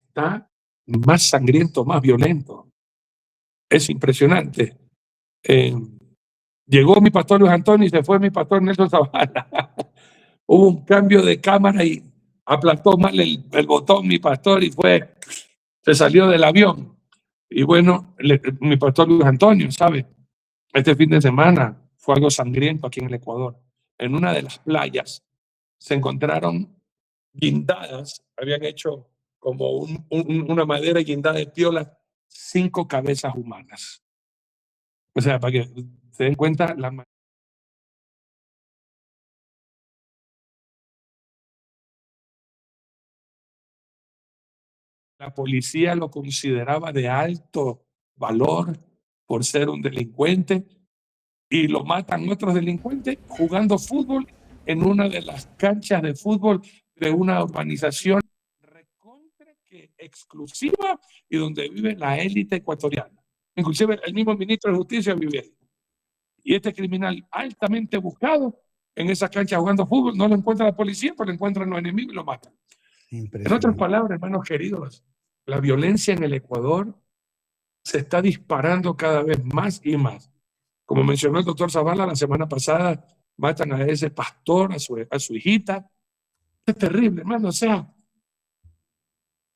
está más sangriento, más violento. Es impresionante. Eh, Llegó mi pastor Luis Antonio y se fue mi pastor Nelson Zavala. Hubo un cambio de cámara y aplastó mal el botón mi pastor y se salió del avión. Y bueno, mi pastor Luis Antonio, ¿sabe? Este fin de semana fue algo sangriento aquí en el Ecuador. En una de las playas se encontraron guindadas, habían hecho como una madera guindada de piolas, 5 cabezas humanas. O sea, para que se den cuenta, la policía lo consideraba de alto valor por ser un delincuente y lo matan otros delincuentes jugando fútbol en una de las canchas de fútbol de una urbanización recontra que exclusiva y donde vive la élite ecuatoriana. Inclusive el mismo ministro de Justicia vive ahí. Y este criminal altamente buscado en esa cancha jugando fútbol, no lo encuentra la policía, pero lo encuentran los enemigos y lo matan. En otras palabras, hermanos queridos, la violencia en el Ecuador se está disparando cada vez más y más. Como mencionó el doctor Zavala la semana pasada, matan a ese pastor, a su hijita. Es terrible, hermano. O sea,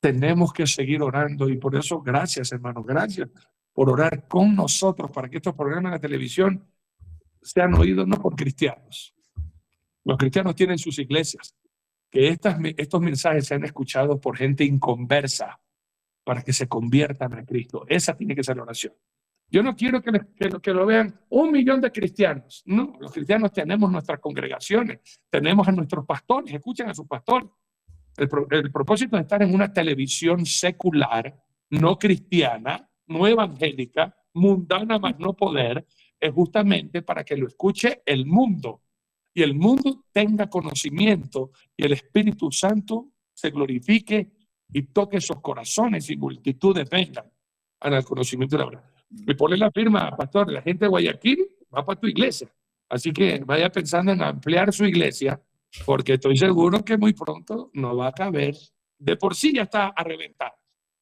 tenemos que seguir orando y por eso, gracias, hermanos, gracias por orar con nosotros para que estos programas de la televisión sean oídos no por cristianos. Los cristianos tienen sus iglesias. Que estos mensajes sean escuchados por gente inconversa para que se conviertan a Cristo. Esa tiene que ser la oración. Yo no quiero que lo vean 1 millón de cristianos. No, los cristianos tenemos nuestras congregaciones, tenemos a nuestros pastores, escuchen a sus pastores. El propósito de estar en una televisión secular, no cristiana, no evangélica, mundana más no poder, es justamente para que lo escuche el mundo y el mundo tenga conocimiento y el Espíritu Santo se glorifique y toque sus corazones y multitudes vengan al conocimiento de la verdad. Me pone la firma, pastor, la gente de Guayaquil va para tu iglesia. Así que vaya pensando en ampliar su iglesia, porque estoy seguro que muy pronto no va a caber. De por sí ya está a reventar.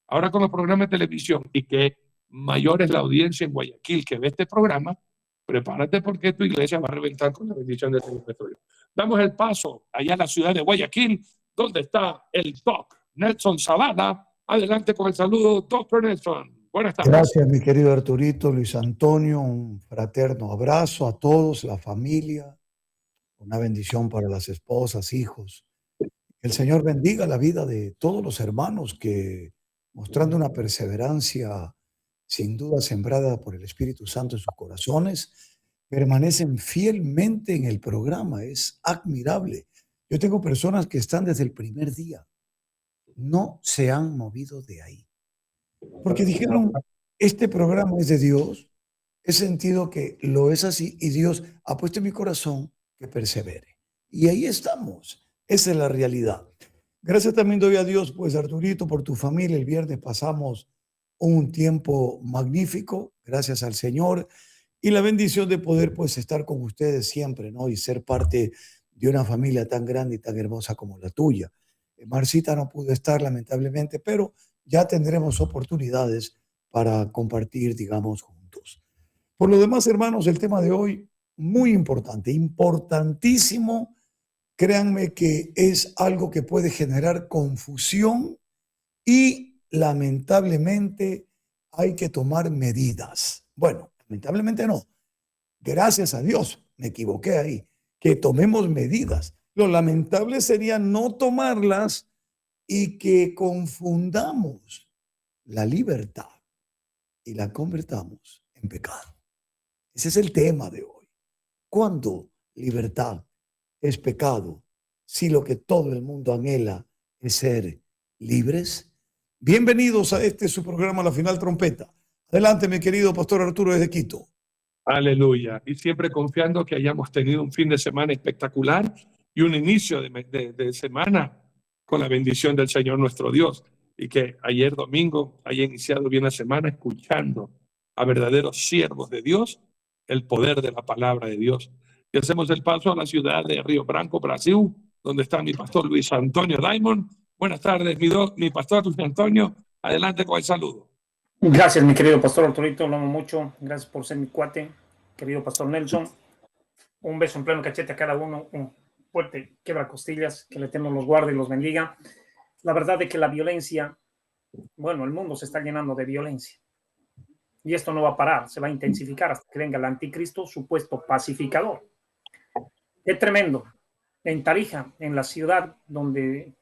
Ahora con los programas de televisión y que mayor es la audiencia en Guayaquil que ve este programa, prepárate porque tu iglesia va a reventar con la bendición del Señor Petróleo. Damos el paso allá a la ciudad de Guayaquil, donde está el doc Nelson Zavala. Adelante con el saludo, doctor Nelson. Buenas tardes. Gracias, mi querido Arturito, Luis Antonio, un fraterno abrazo a todos, la familia, una bendición para las esposas, hijos. El Señor bendiga la vida de todos los hermanos que, mostrando una perseverancia sin duda sembrada por el Espíritu Santo en sus corazones, permanecen fielmente en el programa. Es admirable. Yo tengo personas que están desde el primer día, no se han movido de ahí. Porque dijeron, este programa es de Dios, he sentido que lo es así y Dios ha puesto en mi corazón que persevere. Y ahí estamos, esa es la realidad. Gracias también doy a Dios, pues Arturito, por tu familia. El viernes pasamos un tiempo magnífico, gracias al Señor, y la bendición de poder pues estar con ustedes siempre, ¿no? Y ser parte de una familia tan grande y tan hermosa como la tuya. Marcita no pudo estar lamentablemente, pero ya tendremos oportunidades para compartir, digamos, juntos. Por lo demás, hermanos, el tema de hoy, muy importante, importantísimo. Créanme que es algo que puede generar confusión y lamentablemente hay que tomar medidas. Bueno, lamentablemente no. Gracias a Dios, me equivoqué ahí, que tomemos medidas. Lo lamentable sería no tomarlas y que confundamos la libertad y la convertamos en pecado. Ese es el tema de hoy. ¿Cuándo libertad es pecado si lo que todo el mundo anhela es ser libres? Bienvenidos a su programa La Final Trompeta. Adelante, mi querido pastor Arturo desde Quito. Aleluya. Y siempre confiando que hayamos tenido un fin de semana espectacular y un inicio de semana con la bendición del Señor nuestro Dios. Y que ayer domingo haya iniciado bien la semana escuchando a verdaderos siervos de Dios el poder de la palabra de Dios. Y hacemos el paso a la ciudad de Río Branco, Brasil, donde está mi pastor Luis Antonio Diamond. Buenas tardes, mi pastor Luis Antonio. Adelante con el saludo. Gracias, mi querido pastor Arturito, lo amo mucho. Gracias por ser mi cuate, querido pastor Nelson. Un beso en pleno cachete a cada uno, un fuerte quebra costillas, que el Eterno los guarde y los bendiga. La verdad es que la violencia, bueno, el mundo se está llenando de violencia. Y esto no va a parar, se va a intensificar hasta que venga el anticristo, supuesto pacificador. Es tremendo. En Tarija, en la ciudad donde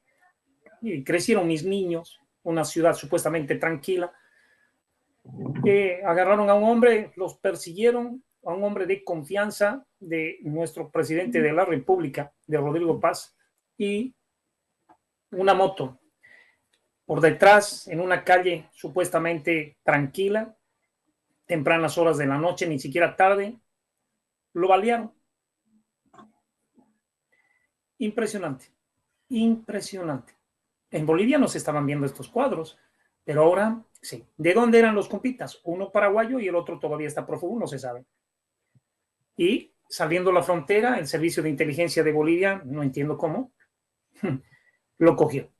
crecieron mis niños, una ciudad supuestamente tranquila, agarraron a un hombre, los persiguieron, a un hombre de confianza de nuestro presidente de la República, de Rodrigo Paz, y una moto por detrás, en una calle supuestamente tranquila, tempranas horas de la noche, ni siquiera tarde, lo balearon. Impresionante, impresionante. En Bolivia no se estaban viendo estos cuadros, pero ahora sí. ¿De dónde eran los compitas? Uno paraguayo y el otro todavía está prófugo, no se sabe. Y saliendo a la frontera, el servicio de inteligencia de Bolivia, no entiendo cómo, lo cogió.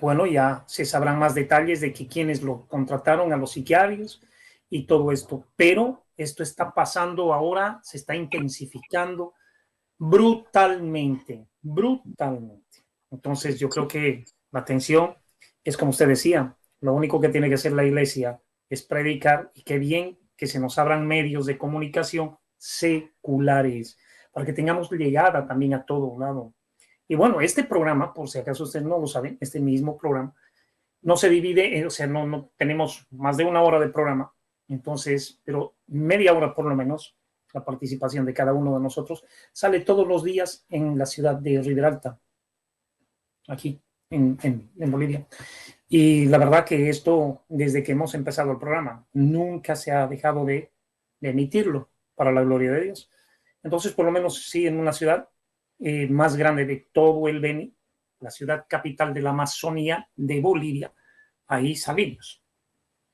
Bueno, ya se sabrán más detalles de que quienes lo contrataron, a los sicarios y todo esto, pero esto está pasando ahora, se está intensificando brutalmente, brutalmente. Entonces yo creo que la atención es como usted decía, lo único que tiene que hacer la iglesia es predicar, y qué bien que se nos abran medios de comunicación seculares para que tengamos llegada también a todo lado. Y bueno, este programa, por si acaso ustedes no lo saben, este mismo programa no se divide, o sea, no tenemos más de una hora de programa, entonces, pero media hora por lo menos, la participación de cada uno de nosotros, sale todos los días en la ciudad de Riberalta, aquí en Bolivia. Y la verdad que esto, desde que hemos empezado el programa, nunca se ha dejado de emitirlo para la gloria de Dios. Entonces, por lo menos sí, en una ciudad más grande de todo el Beni, la ciudad capital de la Amazonía de Bolivia, ahí salimos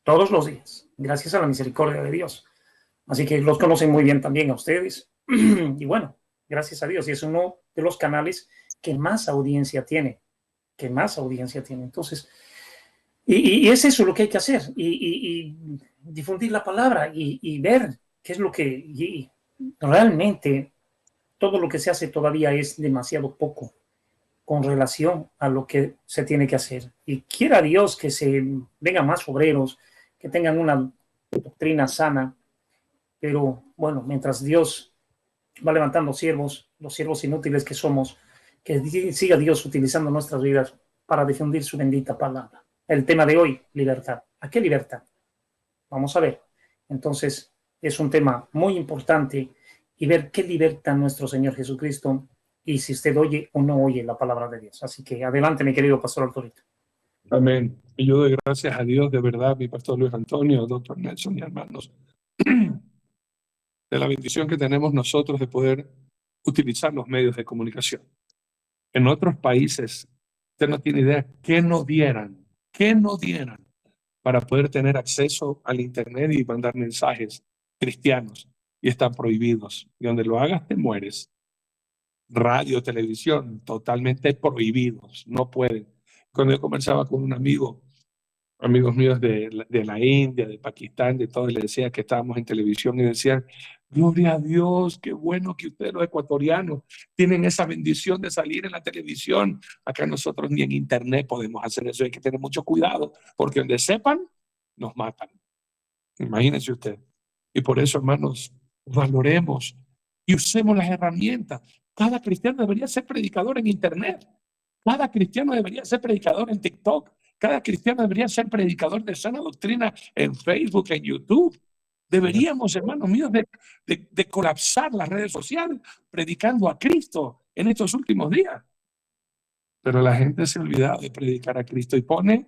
todos los días, gracias a la misericordia de Dios. Así que los conocen muy bien también a ustedes. Y bueno, gracias a Dios. Y es uno de los canales que más audiencia tiene, que más audiencia tiene. Entonces, y es eso lo que hay que hacer, y difundir la palabra y ver qué es lo que realmente todo lo que se hace todavía es demasiado poco con relación a lo que se tiene que hacer. Y quiera Dios que se vengan más obreros, que tengan una doctrina sana, pero bueno, mientras Dios va levantando siervos, los siervos inútiles que somos, que siga Dios utilizando nuestras vidas para difundir su bendita palabra. El tema de hoy, libertad. ¿A qué libertad? Vamos a ver. Entonces, es un tema muy importante, y ver qué liberta nuestro Señor Jesucristo, y si usted oye o no oye la palabra de Dios. Así que adelante, mi querido pastor Arturito. Amén. Y yo doy gracias a Dios de verdad, mi pastor Luis Antonio, doctor Nelson y hermanos, de la bendición que tenemos nosotros de poder utilizar los medios de comunicación. En otros países, usted no tiene idea qué no dieran para poder tener acceso al Internet y mandar mensajes cristianos, y están prohibidos. Y donde lo hagas te mueres. Radio, televisión, totalmente prohibidos, no pueden. Cuando yo conversaba con un amigos míos de la India, de Pakistán, de todo, y le decía que estábamos en televisión y decían, gloria a Dios, qué bueno que ustedes los ecuatorianos tienen esa bendición de salir en la televisión. Acá nosotros ni en internet podemos hacer eso, hay que tener mucho cuidado, porque donde sepan, nos matan. Imagínense usted. Y por eso, hermanos, valoremos y usemos las herramientas. Cada cristiano debería ser predicador en internet. Cada cristiano debería ser predicador en TikTok. Cada cristiano debería ser predicador de sana doctrina en Facebook, en YouTube. Deberíamos, hermanos míos, de colapsar las redes sociales predicando a Cristo en estos últimos días. Pero la gente se ha olvidado de predicar a Cristo y pone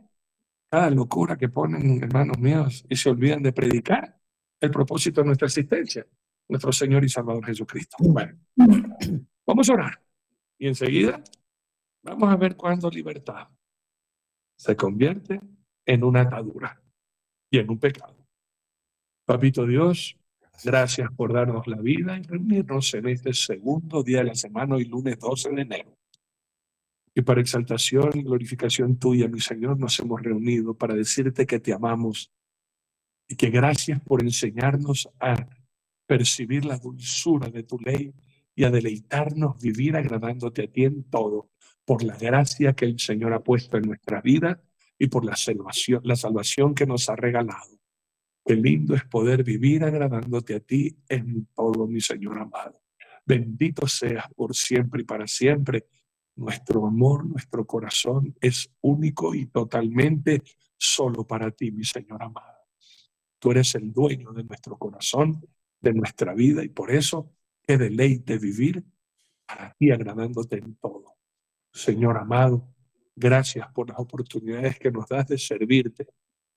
cada locura que ponen, hermanos míos, y se olvidan de predicar el propósito de nuestra existencia, nuestro Señor y Salvador Jesucristo. Bueno, vamos a orar y enseguida vamos a ver cuándo libertad se convierte en una atadura y en un pecado. Papito Dios, gracias por darnos la vida y reunirnos en este segundo día de la semana, hoy lunes 12 de enero. Y para exaltación y glorificación tuya, mi Señor, nos hemos reunido para decirte que te amamos y que gracias por enseñarnos a percibir la dulzura de tu ley y a deleitarnos vivir agradándote a ti en todo, por la gracia que el Señor ha puesto en nuestra vida y por la salvación que nos ha regalado. Qué lindo es poder vivir agradándote a ti en todo, mi Señor amado. Bendito seas por siempre y para siempre. Nuestro amor, nuestro corazón es único y totalmente solo para ti, mi Señor amado. Tú eres el dueño de nuestro corazón, de nuestra vida, y por eso qué deleite vivir para ti agradándote en todo. Señor amado, gracias por las oportunidades que nos das de servirte,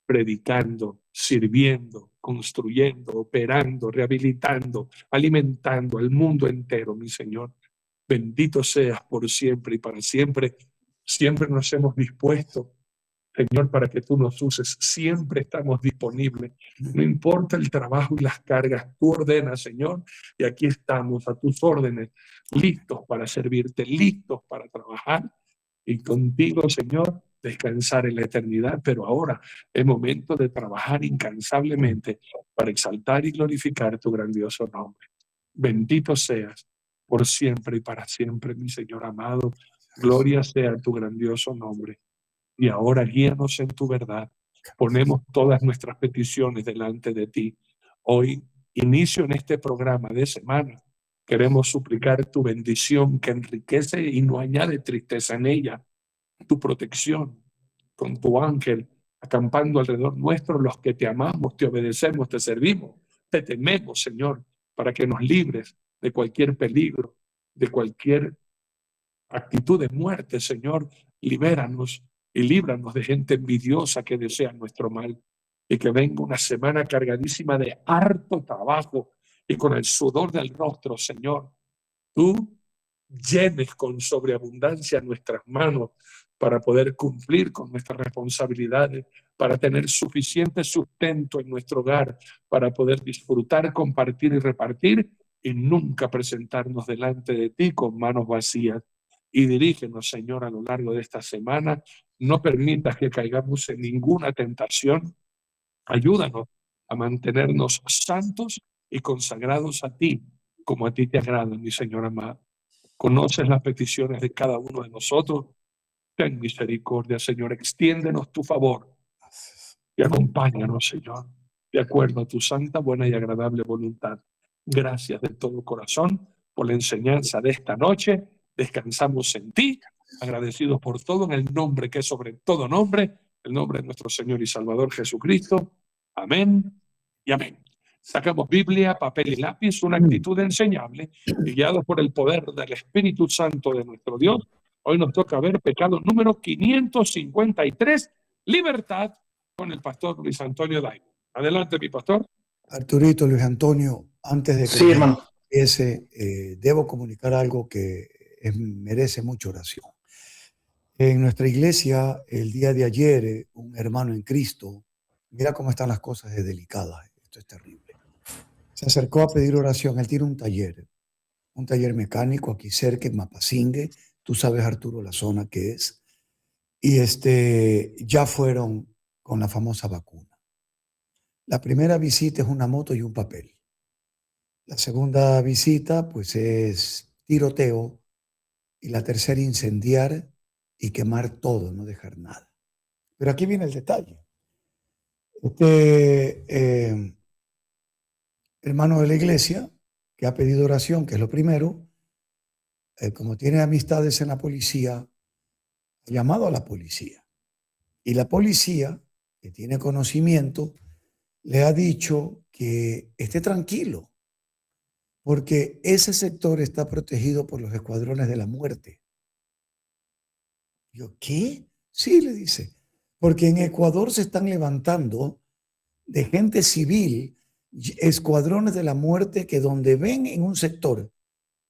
predicando, sirviendo, construyendo, operando, rehabilitando, alimentando al mundo entero, mi Señor. Bendito seas por siempre y para siempre. Siempre nos hemos dispuesto, Señor, para que tú nos uses. Siempre estamos disponibles. No importa el trabajo y las cargas, tú ordenas, Señor, y aquí estamos a tus órdenes, listos para servirte, listos para trabajar y contigo, Señor, descansar en la eternidad. Pero ahora es momento de trabajar incansablemente para exaltar y glorificar tu grandioso nombre. Bendito seas por siempre y para siempre, mi Señor amado. Gloria sea tu grandioso nombre. Y ahora guíanos en tu verdad. Ponemos todas nuestras peticiones delante de ti. Hoy, inicio en este programa de semana, queremos suplicar tu bendición que enriquece y no añade tristeza en ella, tu protección con tu ángel acampando alrededor nuestro, los que te amamos, te obedecemos, te servimos, te tememos, Señor, para que nos libres de cualquier peligro, de cualquier actitud de muerte, Señor. Libéranos y líbranos de gente envidiosa que desea nuestro mal, y que venga una semana cargadísima de harto trabajo y con el sudor del rostro, Señor, tú llenes con sobreabundancia nuestras manos para poder cumplir con nuestras responsabilidades, para tener suficiente sustento en nuestro hogar, para poder disfrutar, compartir y repartir, y nunca presentarnos delante de ti con manos vacías. Y dirígenos, Señor, a lo largo de esta semana. No permitas que caigamos en ninguna tentación. Ayúdanos a mantenernos santos y consagrados a ti, como a ti te agrada, mi Señor amado. Conoces las peticiones de cada uno de nosotros. Ten misericordia, Señor. Extiéndenos tu favor y acompáñanos, Señor, de acuerdo a tu santa, buena y agradable voluntad. Gracias de todo corazón por la enseñanza de esta noche. Descansamos en ti, agradecidos por todo, en el nombre que es sobre todo nombre, el nombre de nuestro Señor y Salvador Jesucristo. Amén y amén. Sacamos Biblia, papel y lápiz, una actitud enseñable, y guiados por el poder del Espíritu Santo de nuestro Dios. Hoy nos toca ver pecado número 553, libertad, con el pastor Luis Antonio Daigo. Adelante, mi pastor. Arturito, Luis Antonio, antes de que Sí, hermano. empiece, debo comunicar algo que merece mucha oración. En nuestra iglesia, el día de ayer, un hermano en Cristo, mira cómo están las cosas de delicadas, esto es terrible. Se acercó a pedir oración. Él tiene un taller mecánico aquí cerca en Mapasingue. Tú sabes, Arturo, la zona que es. Y ya fueron con la famosa vacuna. La primera visita es una moto y un papel. La segunda visita, pues, es tiroteo. Y la tercera, incendiar y quemar todo, no dejar nada. Pero aquí viene el detalle. Hermano de la iglesia, que ha pedido oración, que es lo primero, como tiene amistades en la policía, ha llamado a la policía. Y la policía, que tiene conocimiento, le ha dicho que esté tranquilo, porque ese sector está protegido por los escuadrones de la muerte. Yo, ¿qué? Sí, le dice, porque en Ecuador se están levantando de gente civil escuadrones de la muerte que donde ven en un sector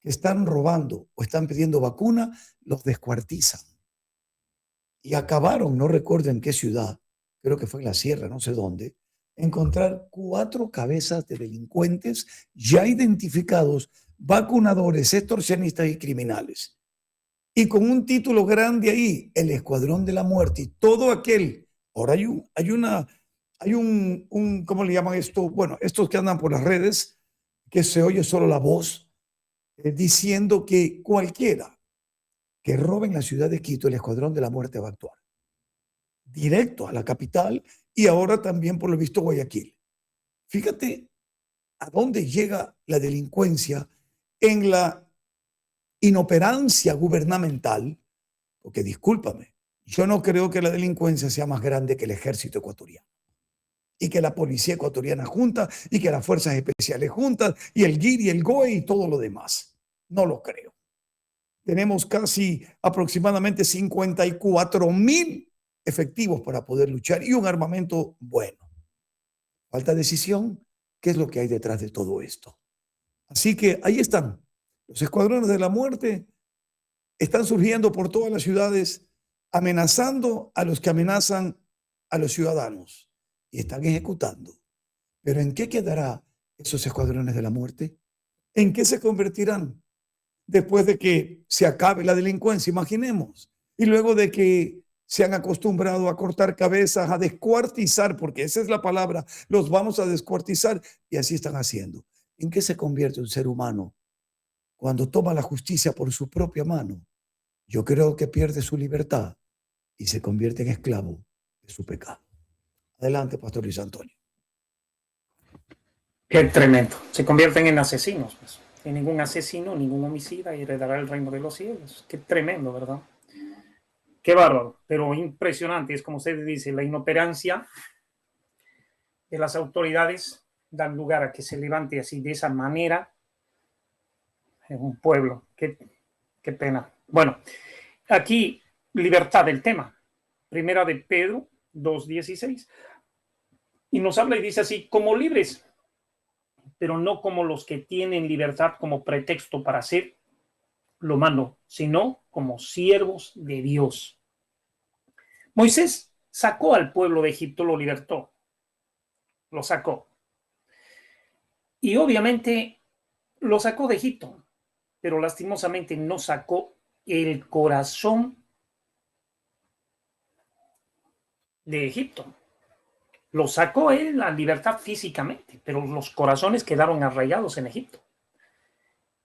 que están robando o están pidiendo vacuna, los descuartizan. Y acabaron, no recuerdo en qué ciudad, creo que fue en la sierra, no sé dónde, encontrar 4 cabezas de delincuentes ya identificados, vacunadores, extorsionistas y criminales. y con un título grande ahí, el Escuadrón de la Muerte, y todo aquel, ahora hay un, ¿cómo le llaman esto? Bueno, estos que andan por las redes, que se oye solo la voz, diciendo que cualquiera que robe en la ciudad de Quito, el Escuadrón de la Muerte va a actuar directo a la capital y ahora también, por lo visto, Guayaquil. Fíjate a dónde llega la delincuencia en la inoperancia gubernamental, porque discúlpame, yo no creo que la delincuencia sea más grande que el ejército ecuatoriano y que la policía ecuatoriana junta y que las fuerzas especiales juntas y el GIR y el GOE y todo lo demás. No lo creo. Tenemos casi aproximadamente 54,000 efectivos para poder luchar y un armamento bueno. Falta decisión. ¿Qué es lo que hay detrás de todo esto? Así que ahí están. Los escuadrones de la muerte están surgiendo por todas las ciudades, amenazando a los que amenazan a los ciudadanos y están ejecutando. Pero ¿en qué quedará esos escuadrones de la muerte? ¿En qué se convertirán después de que se acabe la delincuencia? Imaginemos. Y luego de que se han acostumbrado a cortar cabezas, a descuartizar, porque esa es la palabra, los vamos a descuartizar, y así están haciendo. ¿En qué se convierte un ser humano cuando toma la justicia por su propia mano? Yo creo que pierde su libertad y se convierte en esclavo de su pecado. Adelante, Pastor Luis Antonio. Qué tremendo. Se convierten en asesinos, pues. Y ningún asesino, ningún homicida heredará el reino de los cielos. Qué tremendo, ¿verdad? Qué bárbaro, pero impresionante. Es como usted dice, la inoperancia de las autoridades dan lugar a que se levante así de esa manera en un pueblo. Qué pena. Bueno, aquí libertad del tema. Primera de Pedro 2:16. Y nos habla y dice así, como libres, pero no como los que tienen libertad como pretexto para hacer lo malo, sino como siervos de Dios. Moisés sacó al pueblo de Egipto, lo libertó, lo sacó. Y obviamente lo sacó de Egipto, pero lastimosamente no sacó el corazón de Egipto. Lo sacó él la libertad físicamente, pero los corazones quedaron arraigados en Egipto.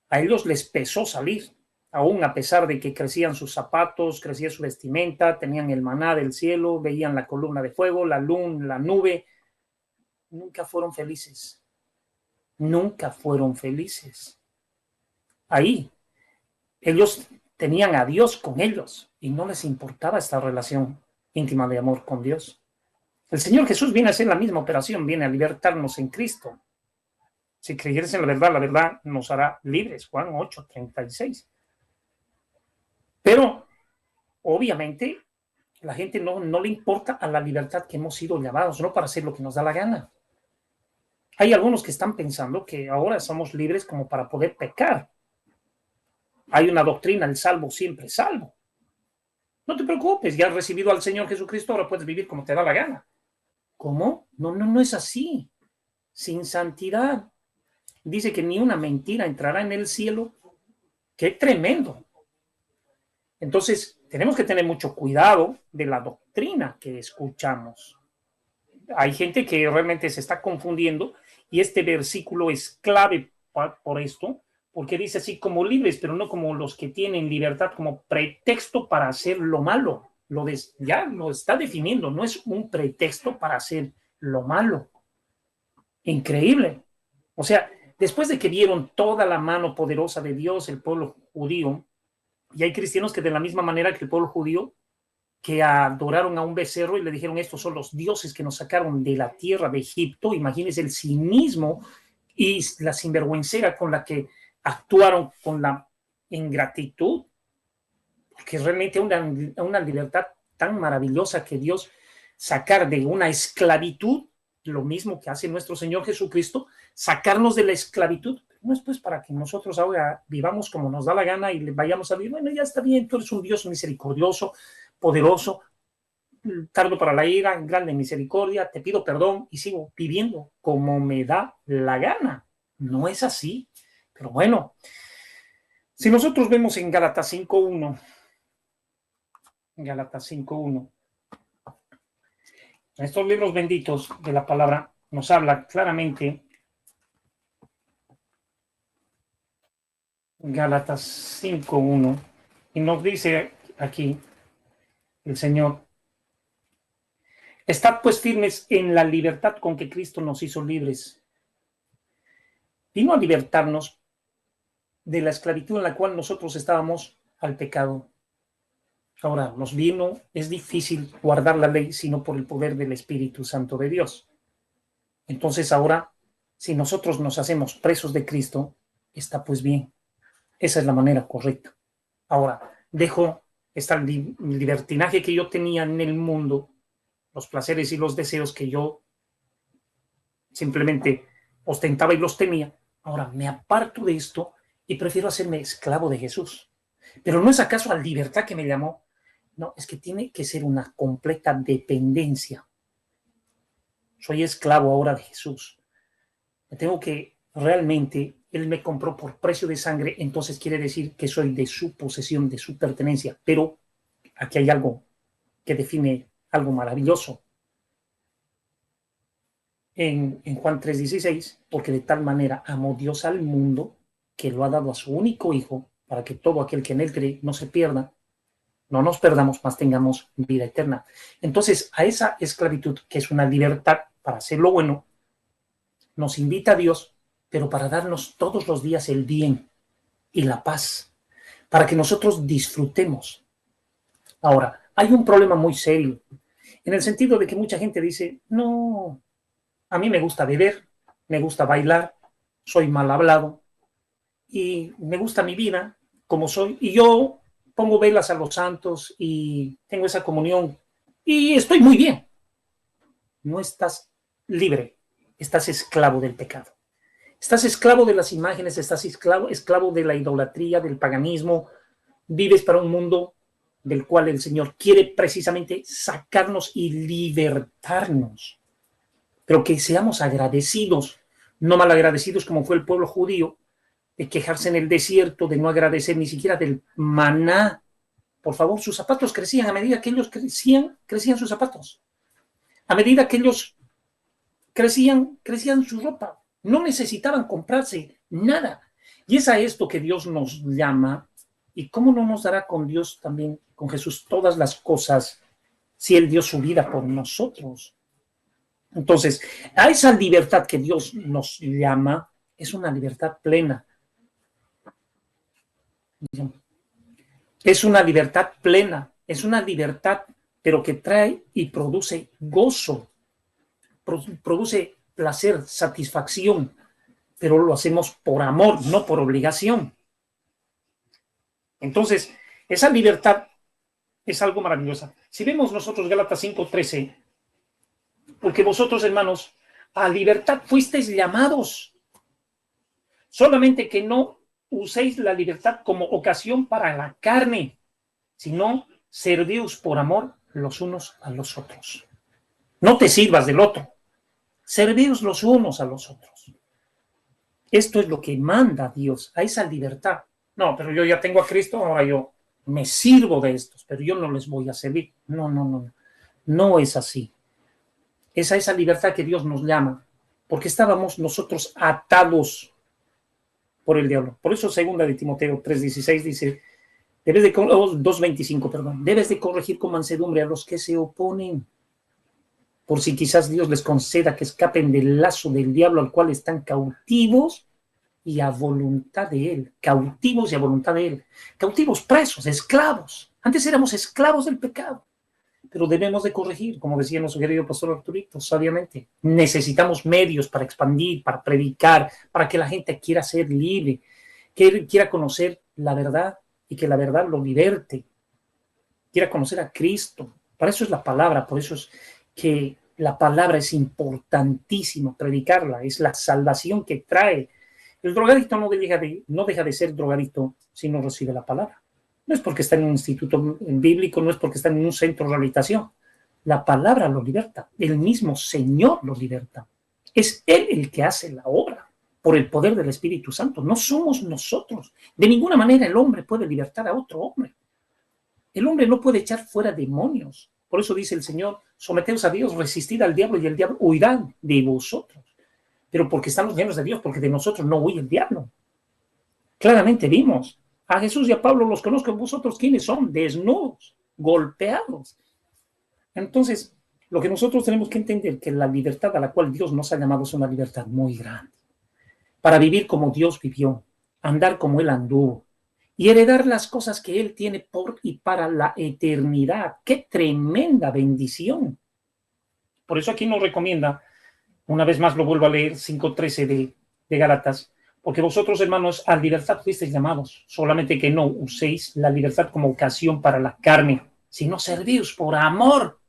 A ellos les pesó salir, aún a pesar de que crecían sus zapatos, crecía su vestimenta, tenían el maná del cielo, veían la columna de fuego, la luna, la nube. Nunca fueron felices. Nunca fueron felices. Ahí, ellos tenían a Dios con ellos y no les importaba esta relación íntima de amor con Dios. El Señor Jesús viene a hacer la misma operación, viene a libertarnos en Cristo. Si creyeres en la verdad nos hará libres. Juan 8:36. Pero, obviamente, la gente no le importa a la libertad que hemos sido llamados, no para hacer lo que nos da la gana. Hay algunos que están pensando que ahora somos libres como para poder pecar. Hay una doctrina, el salvo siempre salvo. No te preocupes, ya has recibido al Señor Jesucristo, ahora puedes vivir como te da la gana. ¿Cómo? No es así. Sin santidad. Dice que ni una mentira entrará en el cielo. ¡Qué tremendo! Entonces, tenemos que tener mucho cuidado de la doctrina que escuchamos. Hay gente que realmente se está confundiendo y este versículo es clave por esto, porque dice así, como libres, pero no como los que tienen libertad como pretexto para hacer lo malo. Ya lo está definiendo, no es un pretexto para hacer lo malo. Increíble. O sea, después de que vieron toda la mano poderosa de Dios, el pueblo judío, y hay cristianos que de la misma manera que el pueblo judío, que adoraron a un becerro y le dijeron, estos son los dioses que nos sacaron de la tierra de Egipto. Imagínense el cinismo y la sinvergüencera con la que actuaron, con la ingratitud, porque realmente una libertad tan maravillosa que Dios sacar de una esclavitud, lo mismo que hace nuestro Señor Jesucristo, sacarnos de la esclavitud, no es pues para que nosotros ahora vivamos como nos da la gana y le vayamos a vivir, bueno, ya está bien, tú eres un Dios misericordioso, poderoso, tardo para la ira, grande en misericordia, te pido perdón y sigo viviendo como me da la gana. No es así, pero bueno, si nosotros vemos en Gálatas 5:1, Gálatas 5:1. En estos libros benditos de la palabra nos habla claramente. Gálatas 5:1, y nos dice aquí el Señor: estad pues firmes en la libertad con que Cristo nos hizo libres. Vino a libertarnos de la esclavitud en la cual nosotros estábamos al pecado. Ahora, nos vino, es difícil guardar la ley sino por el poder del Espíritu Santo de Dios. Entonces ahora, si nosotros nos hacemos presos de Cristo, está pues bien. Esa es la manera correcta. Ahora, dejo este libertinaje que yo tenía en el mundo, los placeres y los deseos que yo simplemente ostentaba y los tenía. Ahora me aparto de esto y prefiero hacerme esclavo de Jesús. Pero ¿no es acaso a libertad que me llamó? No, es que tiene que ser una completa dependencia. Soy esclavo ahora de Jesús. Me tengo que realmente, Él me compró por precio de sangre, entonces quiere decir que soy de su posesión, de su pertenencia. Pero aquí hay algo que define algo maravilloso. En Juan 3:16, porque de tal manera amó Dios al mundo que lo ha dado a su único Hijo, para que todo aquel que en Él cree no se pierda, no nos perdamos, mas tengamos vida eterna. Entonces, a esa esclavitud, que es una libertad para hacer lo bueno, nos invita a Dios, pero para darnos todos los días el bien y la paz, para que nosotros disfrutemos. Ahora, hay un problema muy serio, en el sentido de que mucha gente dice: no, a mí me gusta beber, me gusta bailar, soy mal hablado y me gusta mi vida como soy, y yo pongo velas a los santos y tengo esa comunión y estoy muy bien. No estás libre, estás esclavo del pecado. Estás esclavo de las imágenes, estás esclavo de la idolatría, del paganismo. Vives para un mundo del cual el Señor quiere precisamente sacarnos y libertarnos. Pero que seamos agradecidos, no malagradecidos como fue el pueblo judío, de quejarse en el desierto, de no agradecer ni siquiera del maná. Por favor, sus zapatos crecían a medida que ellos crecían sus zapatos. A medida que ellos crecían su ropa. No necesitaban comprarse nada. Y es a esto que Dios nos llama. ¿Y cómo no nos dará con Dios también, con Jesús, todas las cosas, si Él dio su vida por nosotros? Entonces, a esa libertad que Dios nos llama, es una libertad plena. Es una libertad plena, es una libertad, pero que trae y produce gozo, produce placer, satisfacción, pero lo hacemos por amor, no por obligación. Entonces, esa libertad es algo maravillosa. Si vemos nosotros Gálatas 5:13, porque vosotros, hermanos, a libertad fuisteis llamados, solamente que no uséis la libertad como ocasión para la carne, sino servíos por amor los unos a los otros. No te sirvas del otro, servíos los unos a los otros. Esto es lo que manda Dios, a esa libertad. No, pero yo ya tengo a Cristo, ahora yo me sirvo de estos, pero yo no les voy a servir. No es así. Es a esa libertad que Dios nos llama, porque estábamos nosotros atados por el diablo. Por eso 2 de Timoteo 3:16 dice, 2:25, perdón, debes de corregir con mansedumbre a los que se oponen, por si quizás Dios les conceda que escapen del lazo del diablo al cual están cautivos y a voluntad de él. Cautivos y a voluntad de él. Cautivos, presos, esclavos. Antes éramos esclavos del pecado, pero debemos de corregir, como decía nuestro querido pastor Arturito, sabiamente. Necesitamos medios para expandir, para predicar, para que la gente quiera ser libre, que quiera conocer la verdad y que la verdad lo liberte, quiera conocer a Cristo. Para eso es la palabra, por eso es que la palabra es importantísima, predicarla, es la salvación que trae. El drogadicto no deja de ser drogadicto si no recibe la palabra. No es porque está en un instituto bíblico, no es porque está en un centro de rehabilitación. La palabra lo liberta, el mismo Señor lo liberta. Es Él el que hace la obra por el poder del Espíritu Santo. No somos nosotros. De ninguna manera el hombre puede libertar a otro hombre. El hombre no puede echar fuera demonios. Por eso dice el Señor, someteos a Dios, resistid al diablo y el diablo huirá de vosotros. Pero porque estamos llenos de Dios, porque de nosotros no huye el diablo. Claramente vimos a Jesús y a Pablo, los conozco. Vosotros, ¿quiénes son? Desnudos, golpeados. Entonces, lo que nosotros tenemos que entender que la libertad a la cual Dios nos ha llamado es una libertad muy grande. Para vivir como Dios vivió, andar como Él anduvo y heredar las cosas que Él tiene por y para la eternidad. ¡Qué tremenda bendición! Por eso aquí nos recomienda, una vez más lo vuelvo a leer, 5:13 de Gálatas, porque vosotros, hermanos, a libertad fuisteis llamados, solamente que no uséis la libertad como ocasión para la carne, sino servíos por amor.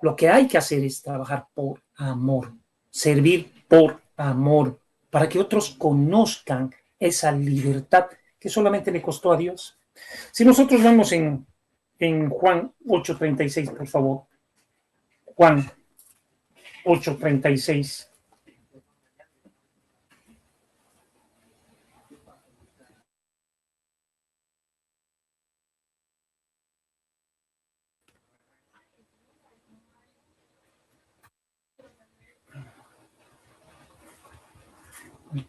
Lo que hay que hacer es trabajar por amor, servir por amor, para que otros conozcan esa libertad que solamente le costó a Dios. Si nosotros vemos en Juan 8:36, por favor. Juan 8:36.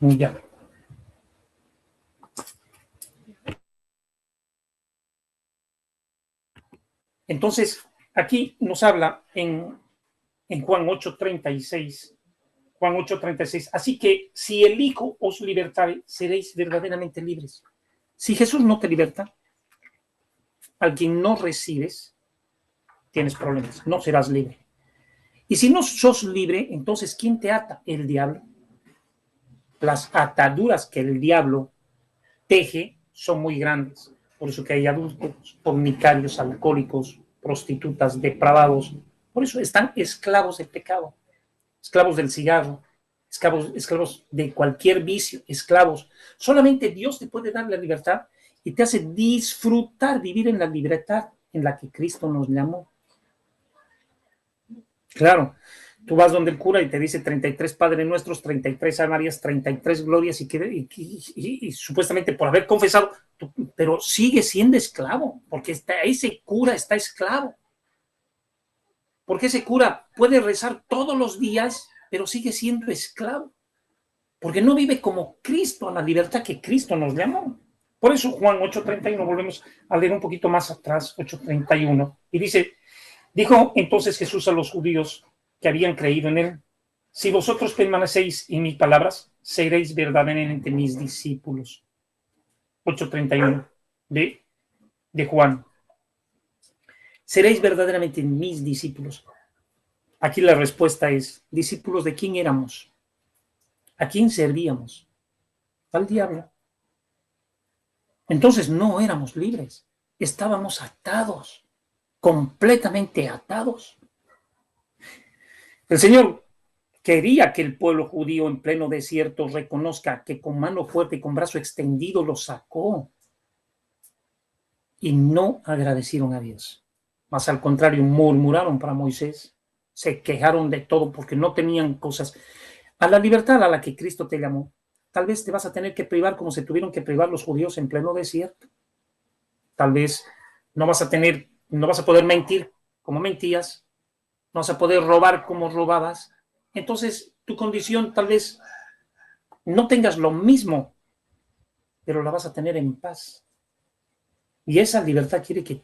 Ya. Entonces, aquí nos habla en Juan 8:36. Juan 8:36. Así que si el Hijo os libertare, seréis verdaderamente libres. Si Jesús no te liberta, al quien no recibes, tienes problemas, no serás libre. Y si no sos libre, entonces ¿quién te ata? El diablo. Las ataduras que el diablo teje son muy grandes. Por eso que hay adultos, fornicarios, alcohólicos, prostitutas, depravados. Por eso están esclavos del pecado, esclavos del cigarro, esclavos de cualquier vicio, esclavos. Solamente Dios te puede dar la libertad y te hace disfrutar, vivir en la libertad en la que Cristo nos llamó. Claro, tú vas donde el cura y te dice 33 Padres Nuestros, 33 Ave Marías, 33 glorias y supuestamente por haber confesado, pero sigue siendo esclavo, porque ese cura está esclavo. Porque ese cura puede rezar todos los días, pero sigue siendo esclavo. Porque no vive como Cristo, a la libertad que Cristo nos llamó. Por eso Juan 8:31, volvemos a leer un poquito más atrás, 8:31, y dice, dijo entonces Jesús a los judíos que habían creído en él, si vosotros permanecéis en mis palabras, seréis verdaderamente mis discípulos. 8:31 de Juan. Seréis verdaderamente mis discípulos. Aquí la respuesta es, ¿discípulos de quién éramos? ¿A quién servíamos? Al diablo. Entonces no éramos libres, estábamos atados, completamente atados. El Señor quería que el pueblo judío en pleno desierto reconozca que con mano fuerte y con brazo extendido lo sacó. Y no agradecieron a Dios. Más al contrario, murmuraron para Moisés, se quejaron de todo porque no tenían cosas. A la libertad a la que Cristo te llamó, tal vez te vas a tener que privar como se tuvieron que privar los judíos en pleno desierto. Tal vez no vas a poder mentir como mentías, no vas a poder robar como robabas. Entonces, tu condición tal vez no tengas lo mismo, pero la vas a tener en paz. Y esa libertad quiere que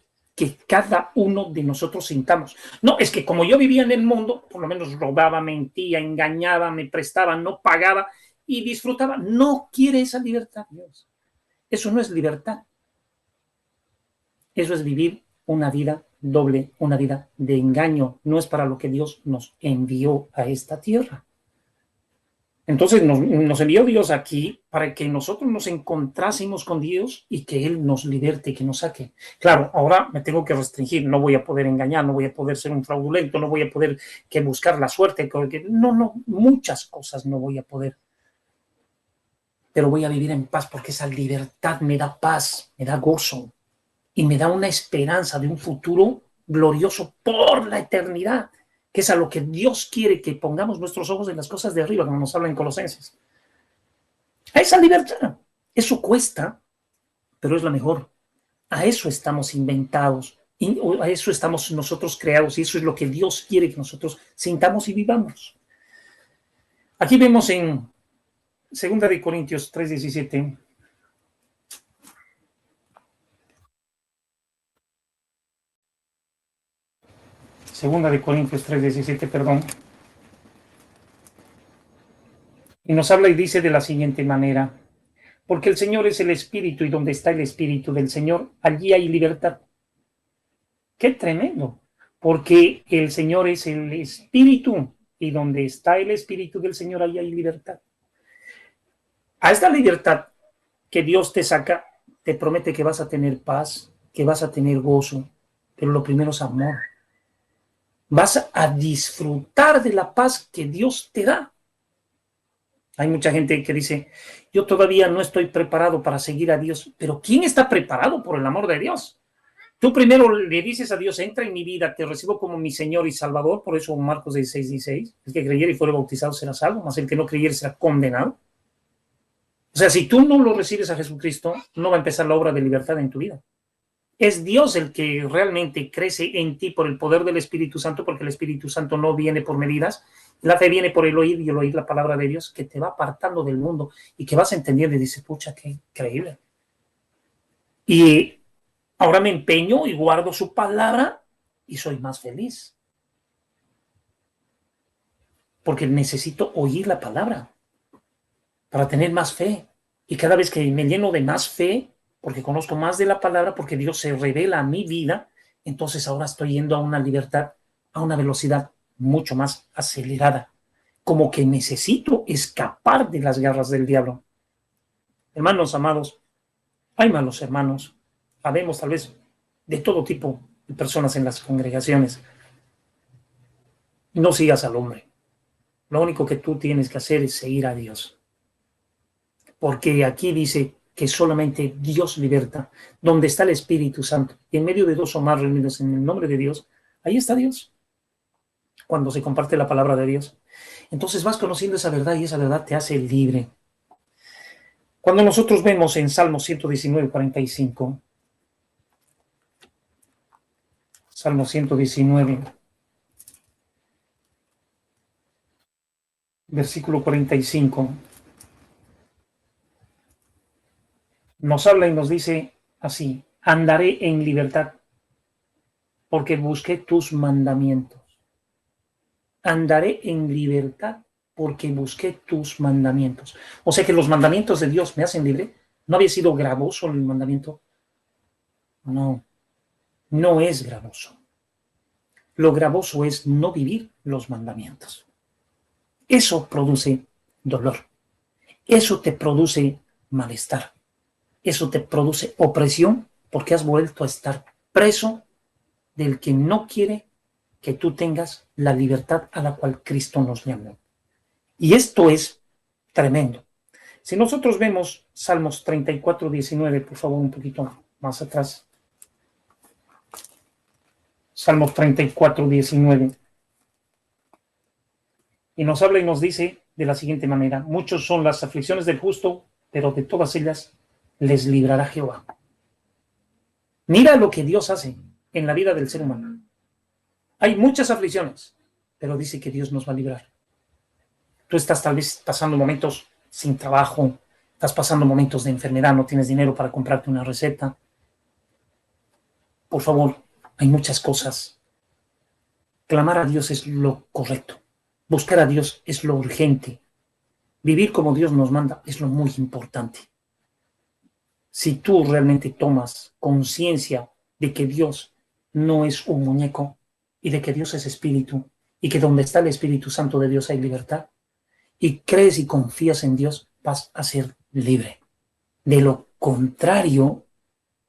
cada uno de nosotros sintamos. No, es que como yo vivía en el mundo, por lo menos robaba, mentía, engañaba, me prestaba, no pagaba y disfrutaba. No quiere esa libertad, Dios. Eso no es libertad. Eso es vivir una vida doble, una vida de engaño. No es para lo que Dios nos envió a esta tierra. Entonces nos envió Dios aquí para que nosotros nos encontrásemos con Dios y que Él nos liberte, que nos saque. Claro, ahora me tengo que restringir, no voy a poder engañar, no voy a poder ser un fraudulento, no voy a poder buscar la suerte, no, muchas cosas no voy a poder. Pero voy a vivir en paz porque esa libertad me da paz, me da gozo y me da una esperanza de un futuro glorioso por la eternidad, que es a lo que Dios quiere que pongamos nuestros ojos en las cosas de arriba, como nos habla en Colosenses. A esa libertad, eso cuesta, pero es la mejor. A eso estamos inventados, y a eso estamos nosotros creados, y eso es lo que Dios quiere que nosotros sintamos y vivamos. Aquí vemos en 2 Corintios 3:17. Segunda de Corintios 3:17, perdón. Y nos habla y dice de la siguiente manera: porque el Señor es el Espíritu, y donde está el Espíritu del Señor, allí hay libertad. ¡Qué tremendo! Porque el Señor es el Espíritu, y donde está el Espíritu del Señor, allí hay libertad. A esta libertad que Dios te saca, te promete que vas a tener paz, que vas a tener gozo, pero lo primero es amor. Vas a disfrutar de la paz que Dios te da. Hay mucha gente que dice, yo todavía no estoy preparado para seguir a Dios, pero ¿quién está preparado por el amor de Dios? Tú primero le dices a Dios, entra en mi vida, te recibo como mi Señor y Salvador, por eso Marcos 16:16, el que creyere y fuere bautizado será salvo, mas el que no creyere será condenado. O sea, si tú no lo recibes a Jesucristo, no va a empezar la obra de libertad en tu vida. Es Dios el que realmente crece en ti por el poder del Espíritu Santo, porque el Espíritu Santo no viene por medidas. La fe viene por el oír, y el oír la palabra de Dios, que te va apartando del mundo y que vas entendiendo y dices, pucha, qué increíble. Y ahora me empeño y guardo su palabra y soy más feliz. Porque necesito oír la palabra para tener más fe. Y cada vez que me lleno de más fe, porque conozco más de la palabra, porque Dios se revela a mi vida, entonces ahora estoy yendo a una libertad, a una velocidad mucho más acelerada. Como que necesito escapar de las garras del diablo. Hermanos amados, hay malos hermanos. Habemos tal vez de todo tipo de personas en las congregaciones. No sigas al hombre. Lo único que tú tienes que hacer es seguir a Dios. Porque aquí dice que solamente Dios liberta. Donde está el Espíritu Santo, y en medio de dos o más reunidos en el nombre de Dios, ahí está Dios. Cuando se comparte la palabra de Dios, entonces vas conociendo esa verdad, y esa verdad te hace libre. Cuando nosotros vemos en Salmo 119:45, Salmo 119, versículo 45, nos habla y nos dice así: andaré en libertad, porque busqué tus mandamientos. Andaré en libertad, porque busqué tus mandamientos. O sea que los mandamientos de Dios me hacen libre. ¿No había sido gravoso el mandamiento? No, no es gravoso. Lo gravoso es no vivir los mandamientos. Eso produce dolor. Eso te produce malestar. Eso te produce opresión, porque has vuelto a estar preso del que no quiere que tú tengas la libertad a la cual Cristo nos llamó. Y esto es tremendo. Si nosotros vemos Salmos 34:19, por favor, un poquito más atrás. Salmos 34:19. Y nos habla y nos dice de la siguiente manera: muchos son las aflicciones del justo, pero de todas ellas les librará Jehová. Mira lo que Dios hace en la vida del ser humano. Hay muchas aflicciones, pero dice que Dios nos va a librar. Tú estás tal vez pasando momentos sin trabajo, estás pasando momentos de enfermedad, no tienes dinero para comprarte una receta. Por favor, hay muchas cosas. Clamar a Dios es lo correcto. Buscar a Dios es lo urgente. Vivir como Dios nos manda es lo muy importante. Si tú realmente tomas conciencia de que Dios no es un muñeco, y de que Dios es espíritu, y que donde está el Espíritu Santo de Dios hay libertad, y crees y confías en Dios, vas a ser libre. De lo contrario,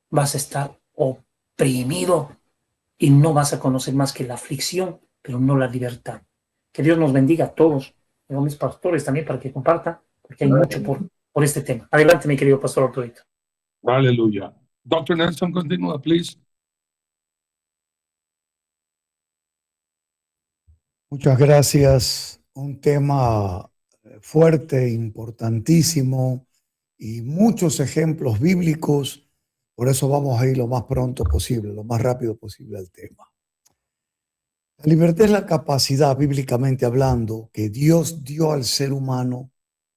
vas a estar oprimido y no vas a conocer más que la aflicción, pero no la libertad. Que Dios nos bendiga a todos, a mis pastores también, para que compartan, porque hay mucho por este tema. Adelante, mi querido pastor Arturito. Aleluya. Dr. Nelson, continúa, please. Muchas gracias. Un tema fuerte, importantísimo, y muchos ejemplos bíblicos Por eso vamos a ir lo más pronto posible, lo más rápido posible al tema. La libertad es la capacidad, bíblicamente hablando, que Dios dio al ser humano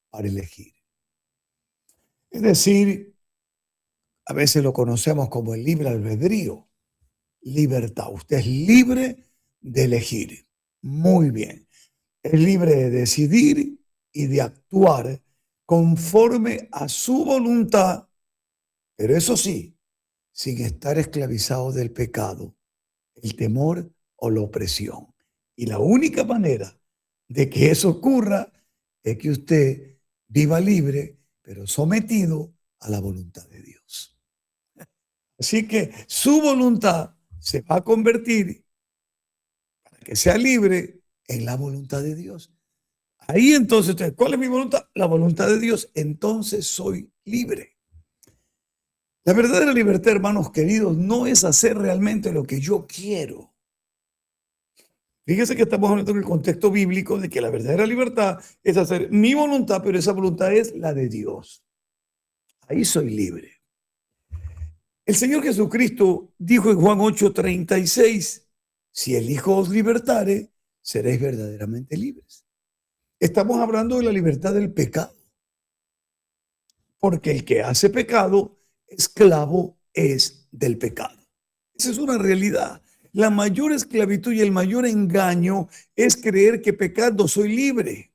para elegir. Es decir, a veces lo conocemos como el libre albedrío. Libertad. Usted es libre de elegir. Muy bien. Es libre de decidir y de actuar conforme a su voluntad, pero eso sí, sin estar esclavizado del pecado, el temor o la opresión. Y la única manera de que eso ocurra es que usted viva libre, pero sometido a la voluntad de Dios. Así que su voluntad se va a convertir, para que sea libre, en la voluntad de Dios. Ahí entonces, ¿cuál es mi voluntad? La voluntad de Dios. Entonces soy libre. La verdadera libertad, hermanos queridos, no es hacer realmente lo que yo quiero. Fíjese que estamos hablando en el contexto bíblico de que la verdadera libertad es hacer mi voluntad, pero esa voluntad es la de Dios. Ahí soy libre. El Señor Jesucristo dijo en Juan 8:36, si el Hijo os libertare, seréis verdaderamente libres. Estamos hablando de la libertad del pecado, porque el que hace pecado, esclavo es del pecado. Esa es una realidad. La mayor esclavitud y el mayor engaño es creer que pecando soy libre.